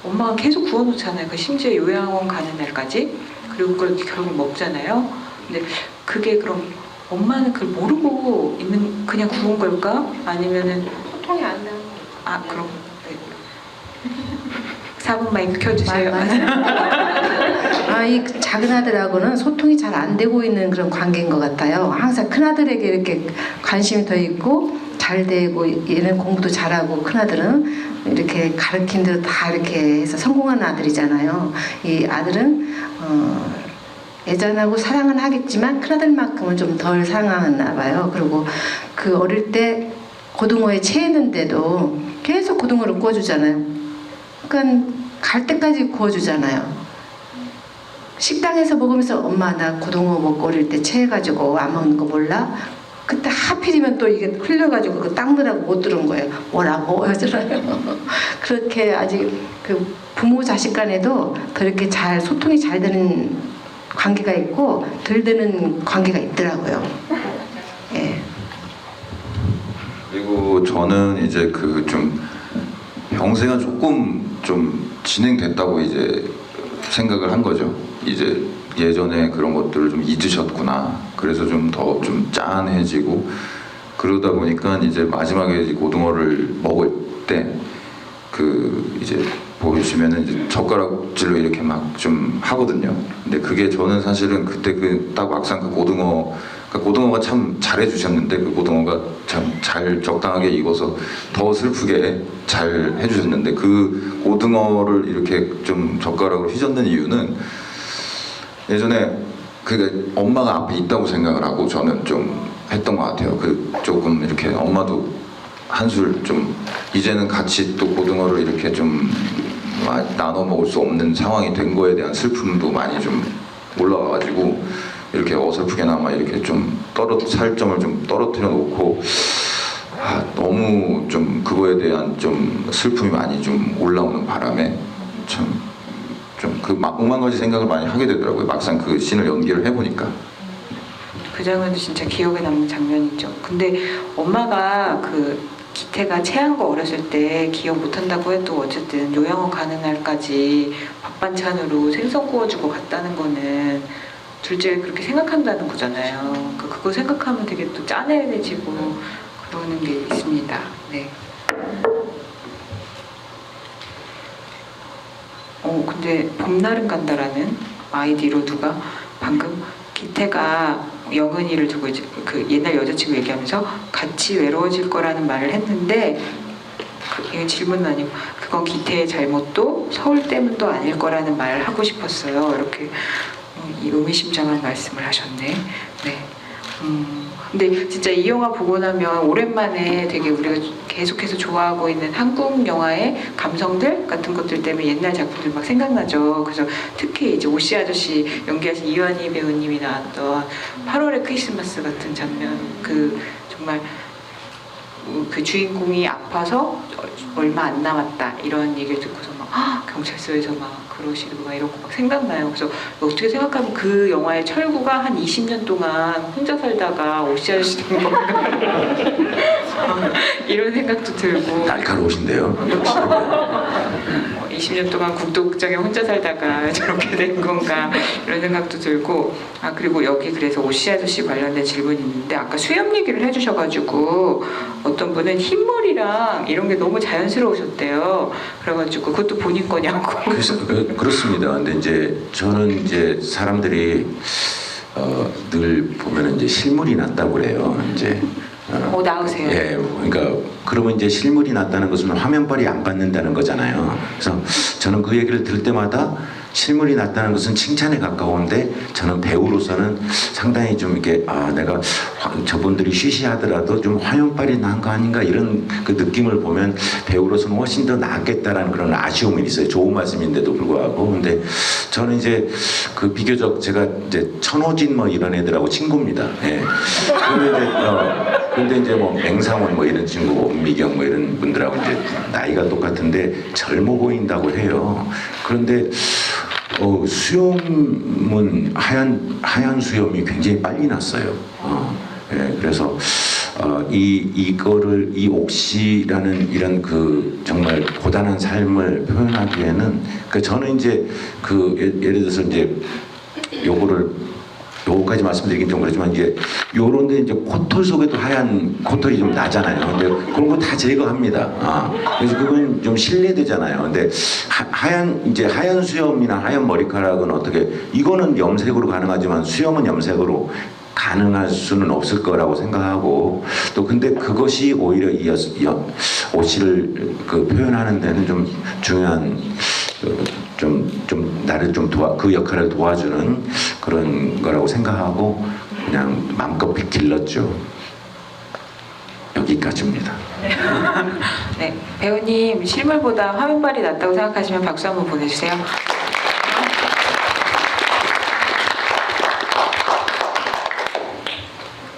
엄마가 계속 구워놓잖아요. 그 심지어 요양원 가는 날까지. 그리고 그걸 결국 먹잖아요. 근데 그게 그럼 엄마는 그걸 모르고 있는 그냥 구운 걸까? 아니면은 소통이 안 나는 아 그럼 네. 4분 마이크 켜주세요. 이 작은 아들하고는 소통이 잘 안 되고 있는 그런 관계인 것 같아요. 항상 큰 아들에게 이렇게 관심이 더 있고 잘 되고 얘는 공부도 잘하고 큰 아들은 이렇게 가르친 대로 다 이렇게 해서 성공하는 아들이잖아요. 이 아들은 애잔하고 사랑은 하겠지만 큰 아들만큼은 좀 덜 사랑하나 봐요. 그리고 그 어릴 때 고등어에 체했는데도 계속 고등어를 구워주잖아요. 그러니까 갈 때까지 구워주잖아요. 식당에서 먹으면서 엄마 나 고등어 먹고 어릴 때 체해가지고 안 먹는 거 몰라? 그때 하필이면 또 이게 흘려가지고 그 닦느라고 못 들은 거예요. 뭐라고 하잖아요. 그렇게 아직 그 부모 자식 간에도 더 이렇게 잘 소통이 잘 되는 관계가 있고 덜 되는 관계가 있더라고요. 예. 그리고 저는 이제 그 좀 병세가 조금 좀 진행됐다고 이제 생각을 한 거죠. 이제 예전에 그런 것들을 좀 잊으셨구나. 그래서 좀 더 좀 짠해지고 그러다 보니까 이제 마지막에 이제 고등어를 먹을 때 그 이제 보시면은 이제 젓가락질로 이렇게 막 좀 하거든요. 근데 그게 저는 사실은 그때 그 딱 막상 그 고등어가 참 잘해주셨는데 그 고등어가 참 잘 적당하게 익어서 더 슬프게 잘 해주셨는데 그 고등어를 이렇게 좀 젓가락으로 휘젓는 이유는 예전에 그 엄마가 앞에 있다고 생각을 하고 저는 좀 했던 것 같아요. 그 조금 이렇게 엄마도 한술 좀 이제는 같이 또 고등어를 이렇게 좀 나눠 먹을 수 없는 상황이 된 거에 대한 슬픔도 많이 좀 올라와가지고 이렇게 어설프게나마 이렇게 좀 살점을 좀 떨어뜨려 놓고 너무 좀 그거에 대한 좀 슬픔이 많이 좀 올라오는 바람에 참 좀 그 오만 가지 생각을 많이 하게 되더라고요. 막상 그 씬을 연기를 해보니까. 그 장면도 진짜 기억에 남는 장면이죠. 근데 엄마가 그 기태가 체한 거 어렸을 때 기억 못한다고 해도 어쨌든 요양원 가는 날까지 밥 반찬으로 생선 구워주고 갔다는 거는 둘째 그렇게 생각한다는 거잖아요. 그거 생각하면 되게 또 짠해지고 그러는 게 있습니다. 네. 근데 봄날은 간다라는 아이디로 누가 방금 기태가 영은이를 두고 이제 그 옛날 여자친구 얘기하면서 같이 외로워질 거라는 말을 했는데 이건 질문은 아니고 그건 기태의 잘못도 서울 때문도 아닐 거라는 말을 하고 싶었어요. 이렇게 이 의미심장한 말씀을 하셨네. 네. 근데 진짜 이 영화 보고 나면 오랜만에 되게 우리가 계속해서 좋아하고 있는 한국 영화의 감성들 같은 것들 때문에 옛날 작품들 막 생각나죠. 그래서 특히 이제 오씨 아저씨 연기하신 이완희 배우님이 나왔던 8월의 크리스마스 같은 장면, 그 정말 그 주인공이 아파서 얼마 안 남았다 이런 얘기를 듣고서 막 경찰서에서 막 그러시고 막 이런 거 막 생각나요. 그래서 어떻게 생각하면 그 영화의 철구가 한 20년 동안 혼자 살다가 오씨 아저씨 된 건가 이런 생각도 들고 날카로우신데요. 20년 동안 국도극장에 혼자 살다가 저렇게 된 건가 이런 생각도 들고 그리고 여기 그래서 오씨 아저씨 관련된 질문이 있는데 아까 수염 얘기를 해주셔가지고 어떤 분은 흰머리랑 이런 게 너무 자연스러우셨대요. 그래가지고 그것도 본인 거냐고. 그래서 그렇습니다. 근데 이제 저는 이제 사람들이 늘 보면은 이제 실물이 낫다고 그래요. 이제 나오세요. 예, 그러니까 그러면 이제 실물이 났다는 것은 화면빨이 안 받는다는 거잖아요. 그래서 저는 그 얘기를 들을 때마다 실물이 났다는 것은 칭찬에 가까운데 저는 배우로서는 상당히 좀 이렇게 내가 저분들이 쉬쉬하더라도 좀 화면빨이 난 거 아닌가 이런 그 느낌을 보면 배우로서는 훨씬 더 낫겠다라는 그런 아쉬움이 있어요. 좋은 말씀인데도 불구하고. 근데 저는 이제 그 비교적 제가 이제 천호진 뭐 이런 애들하고 친구입니다. 예. 근데 이제 뭐 맹상원 뭐 이런 친구, 엄미경 뭐 이런 분들하고 이제 나이가 똑같은데 젊어 보인다고 해요. 그런데 수염은 하얀 수염이 굉장히 빨리 났어요. 예, 그래서 이거를 이 옥시라는 이런 그 정말 고단한 삶을 표현하기에는 저는 이제 예를 들어서 이제 요거까지 말씀드리긴 좀 그렇지만 이제 요런데 이제 코털 속에도 하얀 코털이 좀 나잖아요. 근데 그런 거 다 제거합니다. 그래서 그건 좀 실례되잖아요. 근데 하얀 수염이나 하얀 머리카락은 어떻게 이거는 염색으로 가능하지만 수염은 염색으로 가능할 수는 없을 거라고 생각하고 또 근데 그것이 오히려 오씨를 표현하는 데는 좀 중요한 좀 나를 좀 그 역할을 도와주는 그런 거라고 생각하고 그냥 마음껏 길렀죠. 여기까지입니다. 네, 배우님 실물보다 화면빨이 낫다고 생각하시면 박수 한번 보내주세요.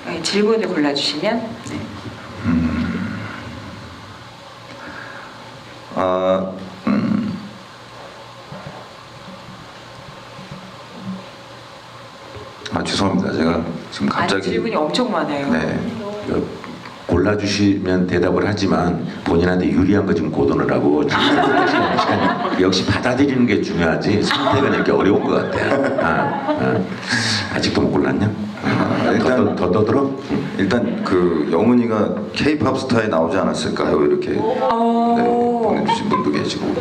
네, 질문을 골라주시면. 네. 죄송합니다. 제가 지금 갑자기 질문이 엄청 많아요. 네. 골라주시면 대답을 하지만 본인한테 유리한 거 지금 고도를 하고 역시 받아들이는 게 중요하지 선택은 이렇게 어려운 것 같아요. 아직도 못 골랐냐? 일단 더 떠들어? 일단 그 영은이가 K-팝 스타에 나오지 않았을까요? 이렇게 보내주신 분도 계시고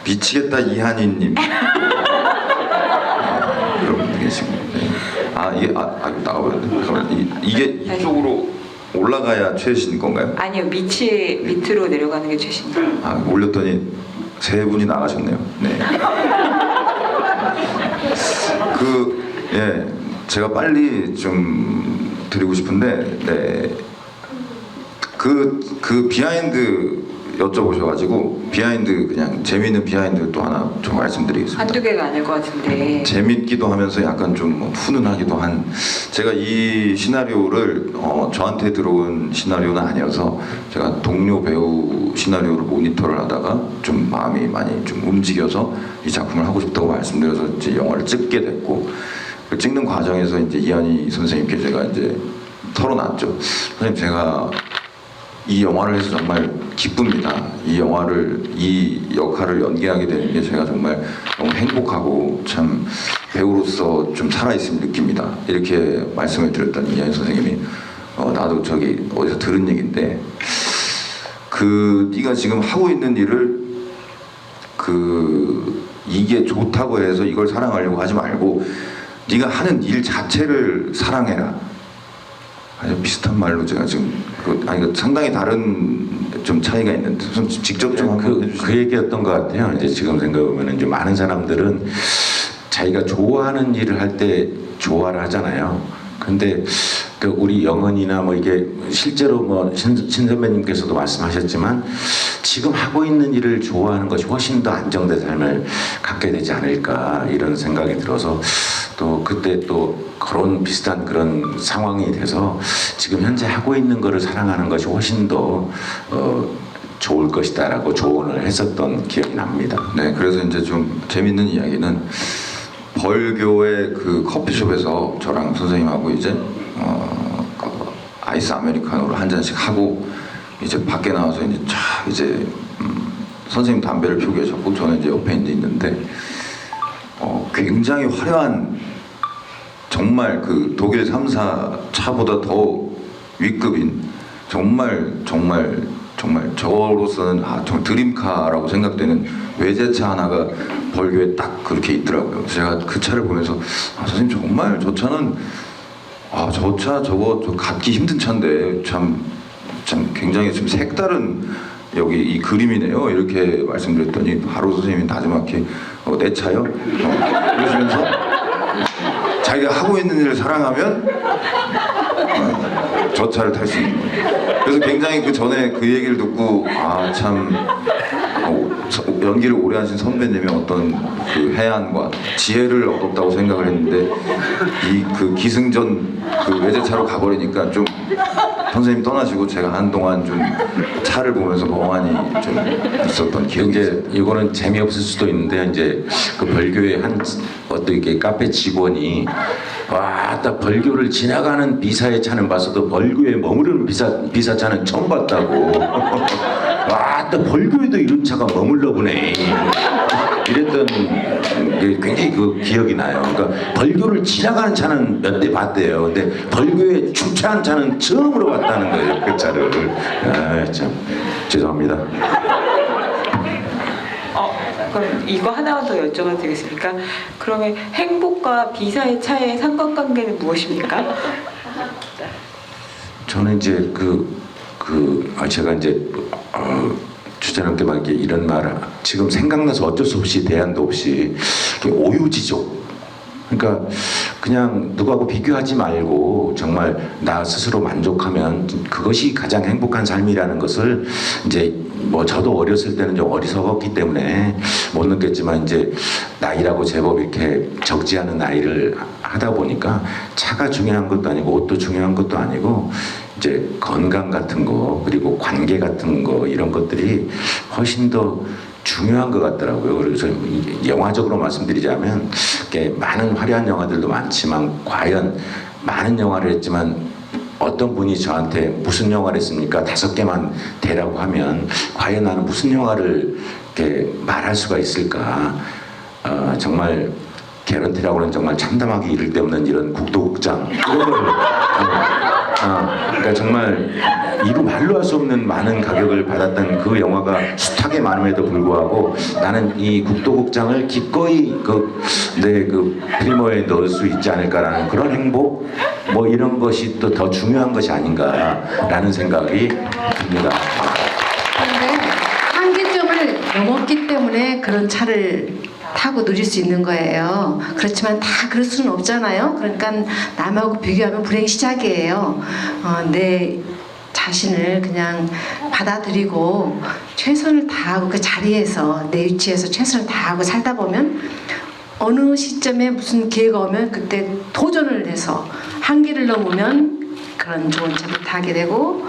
미치겠다 이한희님 그런 분도 계시고 이게 나가버렸네. 이게 이쪽으로 올라가야 최신 건가요? 아니요, 밑으로 내려가는 게 최신이에요. 올렸더니 세 분이 나가셨네요. 네. 제가 빨리 좀 드리고 싶은데, 네. 그 비하인드 여쭤보셔가지고 비하인드 그냥 재미있는 비하인드 또 하나 좀 말씀드리겠습니다. 한두 개가 아닐 것 같은데. 재밌기도 하면서 약간 좀 훈훈하기도 한 제가 이 시나리오를 저한테 들어온 시나리오는 아니어서 제가 동료 배우 시나리오를 모니터를 하다가 좀 마음이 많이 좀 움직여서 이 작품을 하고 싶다고 말씀드려서 이제 영화를 찍게 됐고 그 찍는 과정에서 이제 이한희 선생님께 제가 이제 털어놨죠. 선생님 제가 이 영화를 해서 정말 기쁩니다. 이 역할을 연기하게 되는 게 제가 정말 너무 행복하고 참 배우로서 좀 살아있음을 느낍니다. 이렇게 말씀을 드렸더니 이한희 선생님이 나도 저기 어디서 들은 얘기인데 네가 지금 하고 있는 일을 이게 좋다고 해서 이걸 사랑하려고 하지 말고 네가 하는 일 자체를 사랑해라. 아주 비슷한 말로 제가 지금 상당히 다른 좀 차이가 있는데 좀 직접 좀 한번 해주시죠. 그 얘기였던 것 같아요. 이제 지금 생각해보면 이제 많은 사람들은 자기가 좋아하는 일을 할 때 좋아를 하잖아요. 근데 우리 영은이나 뭐 이게 실제로 뭐 신 선배님께서도 말씀하셨지만 지금 하고 있는 일을 좋아하는 것이 훨씬 더 안정된 삶을 갖게 되지 않을까 이런 생각이 들어서 또 그때 또 그런 비슷한 그런 상황이 돼서 지금 현재 하고 있는 거를 사랑하는 것이 훨씬 더 좋을 것이다라고 조언을 했었던 기억이 납니다. 네, 그래서 이제 좀 재밌는 이야기는 벌교의 그 커피숍에서 저랑 선생님하고 이제 아이스 아메리카노를 한 잔씩 하고 이제 밖에 나와서 이제 선생님 담배를 피우고 계셨고 저는 이제 옆에 있는데 굉장히 화려한 정말 그 독일 3사 차보다 더 위급인 정말 저로서는 정말 드림카라고 생각되는 외제차 하나가 벌교에 딱 그렇게 있더라고요. 그래서 제가 그 차를 보면서 선생님 정말 저 차는 아, 저 차 저거 저 갖기 힘든 차인데 참 굉장히 좀 색다른 여기 이 그림이네요. 이렇게 말씀드렸더니 바로 선생님이 나지막히 내 차요? 이러시면서 자기가 하고 있는 일을 사랑하면 저 차를 탈 수 있는 거예요. 그래서 굉장히 그 전에 그 얘기를 듣고 아 참 연기를 오래 하신 선배님의 어떤 그 해안과 지혜를 얻었다고 생각을 했는데 이 그 기승전 그 외제차로 가버리니까 좀 선생님 떠나시고 제가 한동안 좀 차를 보면서 멍하니 좀 있었던 기억이 있어요. 이제 이거는 재미없을 수도 있는데 이제 그 벌교의 한 어떤 이렇게 카페 직원이 와딱 벌교를 지나가는 비사의 차는 봤어도 벌교에 머무르는 비사차는 처음 봤다고. 와딱 벌교에도 이런 차가 머물러 보네. 이랬던 게 굉장히 그 기억이 나요. 그러니까 벌교를 지나가는 차는 몇 대 봤대요. 근데 벌교에 주차한 차는 처음으로 봤다는 거예요. 그 차를. 아, 참 죄송합니다. 그럼 이거 하나만 더 여쭤봐도 되겠습니까? 그러면 행복과 비사의 차이의 상관관계는 무엇입니까? 저는 이제 제가 이제 주장님께 막 이렇게 이런 말을 지금 생각나서 어쩔 수 없이 대안도 없이 이렇게 오유지족. 그러니까 그냥 누구하고 비교하지 말고 정말 나 스스로 만족하면 그것이 가장 행복한 삶이라는 것을 이제 뭐 저도 어렸을 때는 좀 어리석었기 때문에 못 느꼈지만 이제 나이라고 제법 이렇게 적지 않은 나이를 하다 보니까 차가 중요한 것도 아니고 옷도 중요한 것도 아니고 이제 건강 같은 거 그리고 관계 같은 거 이런 것들이 훨씬 더 중요한 것 같더라고요. 그래서 영화적으로 말씀드리자면 많은 화려한 영화들도 많지만 과연 많은 영화를 했지만 어떤 분이 저한테 무슨 영화를 했습니까? 5개만 대라고 하면 과연 나는 무슨 영화를 이렇게 말할 수가 있을까? 정말 개런티라고는 정말 참담하기 이를 데 없는 이런 국도극장 이런 걸 그러니까 정말 이루 말로 할 수 없는 많은 가격을 받았던 그 영화가 숱하게 많음에도 불구하고 나는 이 국도극장을 기꺼이 내 필모에 넣을 수 있지 않을까라는 그런 행복 뭐 이런 것이 또 더 중요한 것이 아닌가라는 생각이 듭니다. 그런데 한계점을 넘었기 때문에 그런 차를 타고 누릴 수 있는 거예요. 그렇지만 다 그럴 수는 없잖아요. 그러니까 남하고 비교하면 불행의 시작이에요. 내 자신을 그냥 받아들이고 최선을 다하고 그 자리에서 내 위치에서 최선을 다하고 살다 보면 어느 시점에 무슨 기회가 오면 그때 도전을 해서 한계를 넘으면 그런 좋은 차를 타게 되고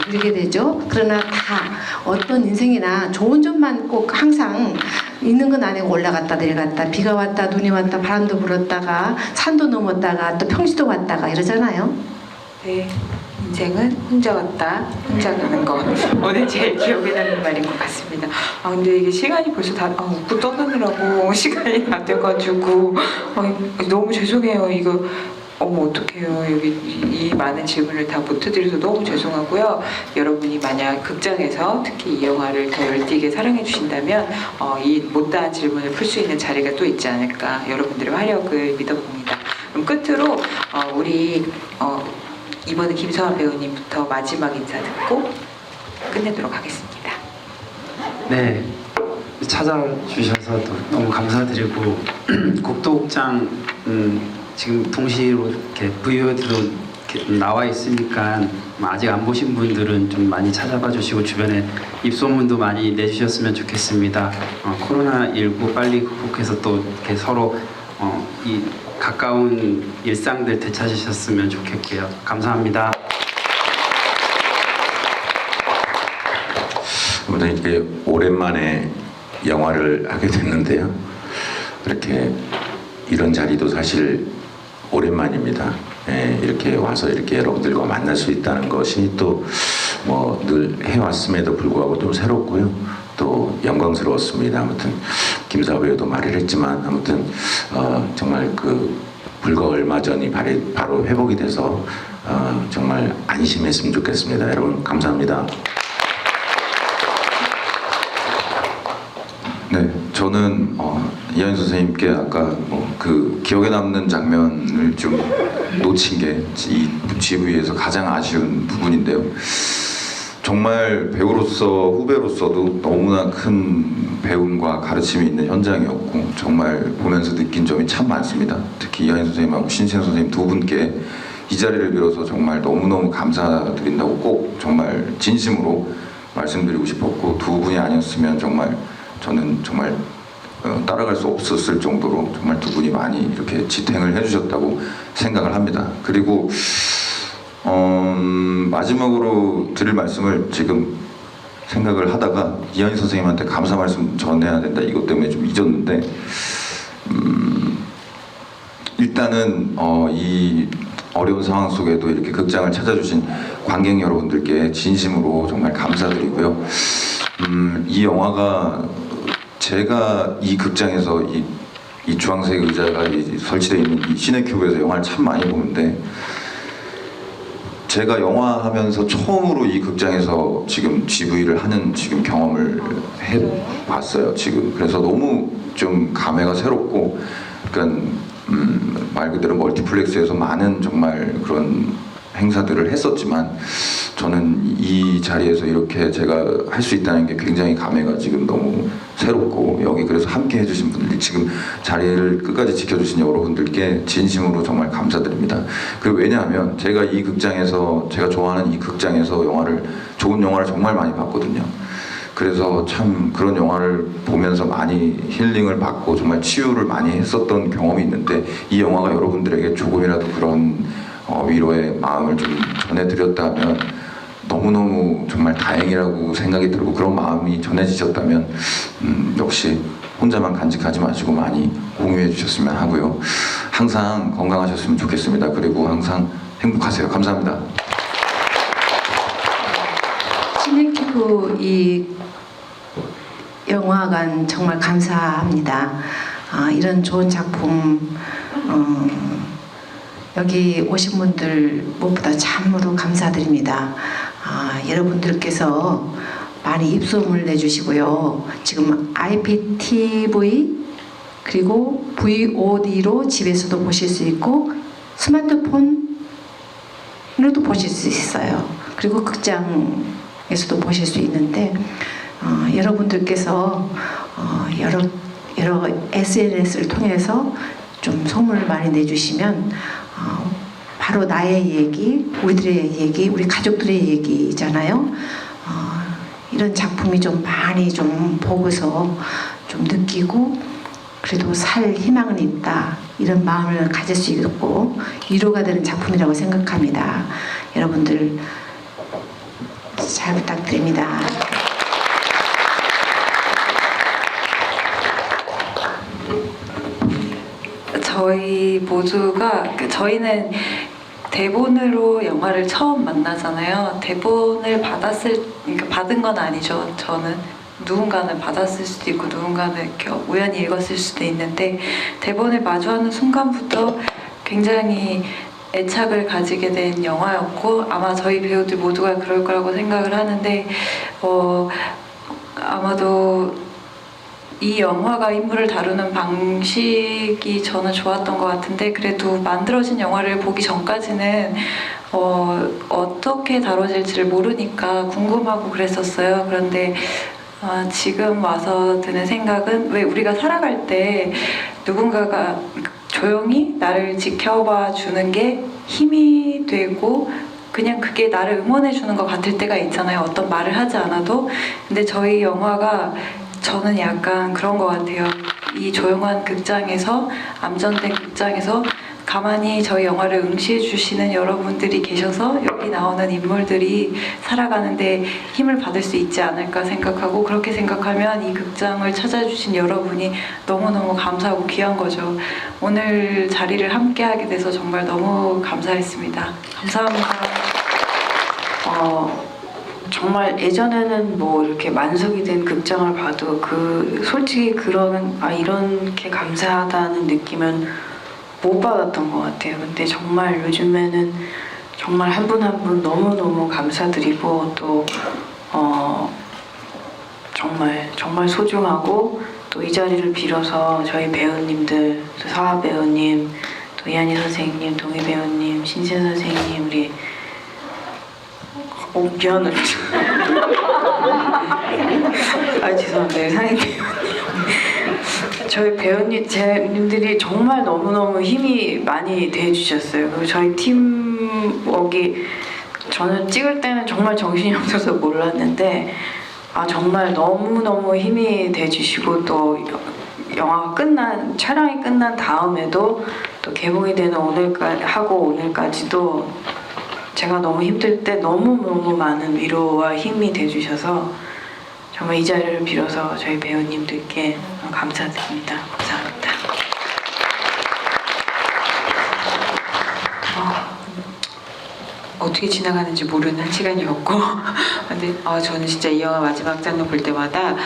누리게 되죠. 그러나 다 어떤 인생이나 좋은 점만 꼭 항상 있는 건 아니고 올라갔다 내려갔다 비가 왔다 눈이 왔다 바람도 불었다가 산도 넘었다가 또 평지도 왔다가 이러잖아요. 네, 인생은 혼자 왔다 혼자 가는 것. 오늘 제일 기억에 남는 말인 것 같습니다. 근데 이게 시간이 벌써 다 웃고 떠나느라고 시간이 다 돼가지고 너무 죄송해요. 이거 어떡해요. 여기 이 많은 질문을 다 못 해드려서 너무 죄송하고요. 여러분이 만약 극장에서 특히 이 영화를 더 열띠게 사랑해 주신다면 이 못다한 질문을 풀 수 있는 자리가 또 있지 않을까 여러분들의 화력을 믿어봅니다. 그럼 끝으로 우리 이번에 김성환 배우님부터 마지막 인사 듣고 끝내도록 하겠습니다. 네, 찾아주셔서 너무 감사드리고 국도극장 지금 동시로 이렇게 VOD로 이렇게 나와 있으니까 아직 안 보신 분들은 좀 많이 찾아봐 주시고 주변에 입소문도 많이 내주셨으면 좋겠습니다. 코로나19 빨리 극복해서 또 이렇게 서로 이 가까운 일상들 되찾으셨으면 좋겠고요. 감사합니다. 아무튼 이렇게 오랜만에 영화를 하게 됐는데요. 이렇게 이런 자리도 사실 오랜만입니다. 이렇게 와서 이렇게 여러분들과 만날 수 있다는 것이 또 뭐 늘 해왔음에도 불구하고 좀 새롭고요. 또 영광스러웠습니다. 아무튼 김사호 배우도 말을 했지만 아무튼 정말 불과 얼마 전이 바로 회복이 돼서 정말 안심했으면 좋겠습니다. 여러분 감사합니다. 네, 저는 이하인 선생님께 아까 그 기억에 남는 장면을 좀 놓친 게 이 GV에서 가장 아쉬운 부분인데요. 정말 배우로서 후배로서도 너무나 큰 배움과 가르침이 있는 현장이었고 정말 보면서 느낀 점이 참 많습니다. 특히 이하인 선생님하고 신신 선생님 두 분께 이 자리를 빌어서 정말 너무너무 감사드린다고 꼭 정말 진심으로 말씀드리고 싶었고 두 분이 아니었으면 정말 저는 정말 따라갈 수 없었을 정도로 정말 두 분이 많이 이렇게 지탱을 해주셨다고 생각을 합니다. 그리고 마지막으로 드릴 말씀을 지금 생각을 하다가 이하인 선생님한테 감사 말씀 전해야 된다 이것 때문에 좀 잊었는데 일단은 이 어려운 상황 속에도 이렇게 극장을 찾아주신 관객 여러분들께 진심으로 정말 감사드리고요. 이 영화가 제가 이 극장에서 이 주황색 의자가 설치되어 있는 이 시네큐브에서 영화를 참 많이 보는데 제가 영화 하면서 처음으로 이 극장에서 지금 GV를 하는 지금 경험을 해봤어요. 지금 그래서 너무 좀 감회가 새롭고, 그러니까 말 그대로 멀티플렉스에서 많은 정말 그런 행사들을 했었지만 저는 이 자리에서 이렇게 제가 할 수 있다는 게 굉장히 감회가 지금 너무 새롭고 여기 그래서 함께 해주신 분들이 지금 자리를 끝까지 지켜주신 여러분들께 진심으로 정말 감사드립니다. 그리고 왜냐하면 제가 이 극장에서 제가 좋아하는 이 극장에서 좋은 영화를 정말 많이 봤거든요. 그래서 참 그런 영화를 보면서 많이 힐링을 받고 정말 치유를 많이 했었던 경험이 있는데 이 영화가 여러분들에게 조금이라도 그런 위로의 마음을 좀 전해드렸다면 너무너무 정말 다행이라고 생각이 들고 그런 마음이 전해지셨다면 역시 혼자만 간직하지 마시고 많이 공유해 주셨으면 하고요. 항상 건강하셨으면 좋겠습니다. 그리고 항상 행복하세요. 감사합니다. 시네큐브 이 영화관 정말 감사합니다. 이런 좋은 작품 여기 오신 분들 무엇보다 참으로 감사드립니다. 여러분들께서 많이 입소문을 내주시고요. 지금 IPTV 그리고 VOD로 집에서도 보실 수 있고 스마트폰으로도 보실 수 있어요. 그리고 극장에서도 보실 수 있는데 여러분들께서 여러 SNS를 통해서 좀 소문을 많이 내주시면 바로 나의 얘기, 우리들의 얘기, 우리 가족들의 얘기잖아요. 이런 작품이 좀 많이 좀 보고서 좀 느끼고 그래도 살 희망은 있다 이런 마음을 가질 수 있고 위로가 되는 작품이라고 생각합니다. 여러분들 잘 부탁드립니다. 저희 모두가 저희는 대본으로 영화를 처음 만나잖아요. 대본을 그러니까 받은 건 아니죠. 저는 누군가는 받았을 수도 있고 누군가는 이렇게 우연히 읽었을 수도 있는데 대본을 마주하는 순간부터 굉장히 애착을 가지게 된 영화였고 아마 저희 배우들 모두가 그럴 거라고 생각을 하는데 아마도 이 영화가 인물을 다루는 방식이 저는 좋았던 것 같은데 그래도 만들어진 영화를 보기 전까지는 어떻게 다뤄질지를 모르니까 궁금하고 그랬었어요. 그런데 지금 와서 드는 생각은 왜 우리가 살아갈 때 누군가가 조용히 나를 지켜봐 주는 게 힘이 되고 그냥 그게 나를 응원해 주는 것 같을 때가 있잖아요. 어떤 말을 하지 않아도. 근데 저희 영화가 저는 약간 그런 것 같아요. 이 조용한 극장에서 암전된 극장에서 가만히 저희 영화를 응시해 주시는 여러분들이 계셔서 여기 나오는 인물들이 살아가는데 힘을 받을 수 있지 않을까 생각하고 그렇게 생각하면 이 극장을 찾아주신 여러분이 너무너무 감사하고 귀한 거죠. 오늘 자리를 함께 하게 돼서 정말 너무 감사했습니다. 감사합니다. 정말 예전에는 뭐 이렇게 만석이 된 극장을 봐도 솔직히 이렇게 감사하다는 느낌은 못 받았던 것 같아요. 근데 정말 요즘에는 정말 한 분 한 분 너무너무 감사드리고 또 정말 소중하고 또 이 자리를 빌어서 저희 배우님들, 또 서아 배우님, 또 이한희 선생님, 동희 배우님, 신세 선생님, 우리 미안해. 아 죄송합니다. 상희 배우님. 저희 배우님들이 정말 너무너무 힘이 많이 돼주셨어요. 그리고 저희 팀워크가 저는 찍을 때는 정말 정신이 없어서 몰랐는데 정말 너무너무 힘이 돼주시고 또 촬영이 끝난 다음에도 또 개봉이 되는 오늘까지도 제가 너무 힘들 때 너무너무 많은 위로와 힘이 돼주셔서 정말 이 자리를 빌어서 저희 배우님들께 감사드립니다. 감사합니다. 어떻게 지나가는지 모르는 한 시간이었고 근데 저는 진짜 이 영화 마지막 장면 볼 때마다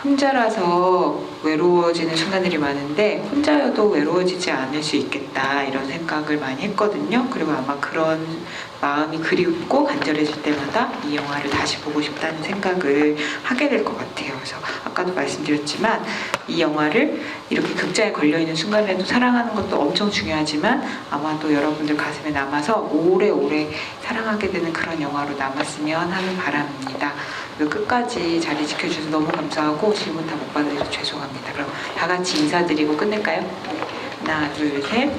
혼자라서 외로워지는 순간들이 많은데 혼자여도 외로워지지 않을 수 있겠다 이런 생각을 많이 했거든요. 그리고 아마 그런 마음이 그립고 간절해질 때마다 이 영화를 다시 보고 싶다는 생각을 하게 될 것 같아요. 그래서 아까도 말씀드렸지만 이 영화를 이렇게 극장에 걸려있는 순간에도 사랑하는 것도 엄청 중요하지만 아마도 여러분들 가슴에 남아서 오래오래 사랑하게 되는 그런 영화로 남았으면 하는 바람입니다. 그리고 끝까지 자리 지켜주셔서 너무 감사하고 질문 다 못 받아서 죄송합니다. 그럼 다 같이 인사드리고 끝낼까요? 하나, 둘, 셋.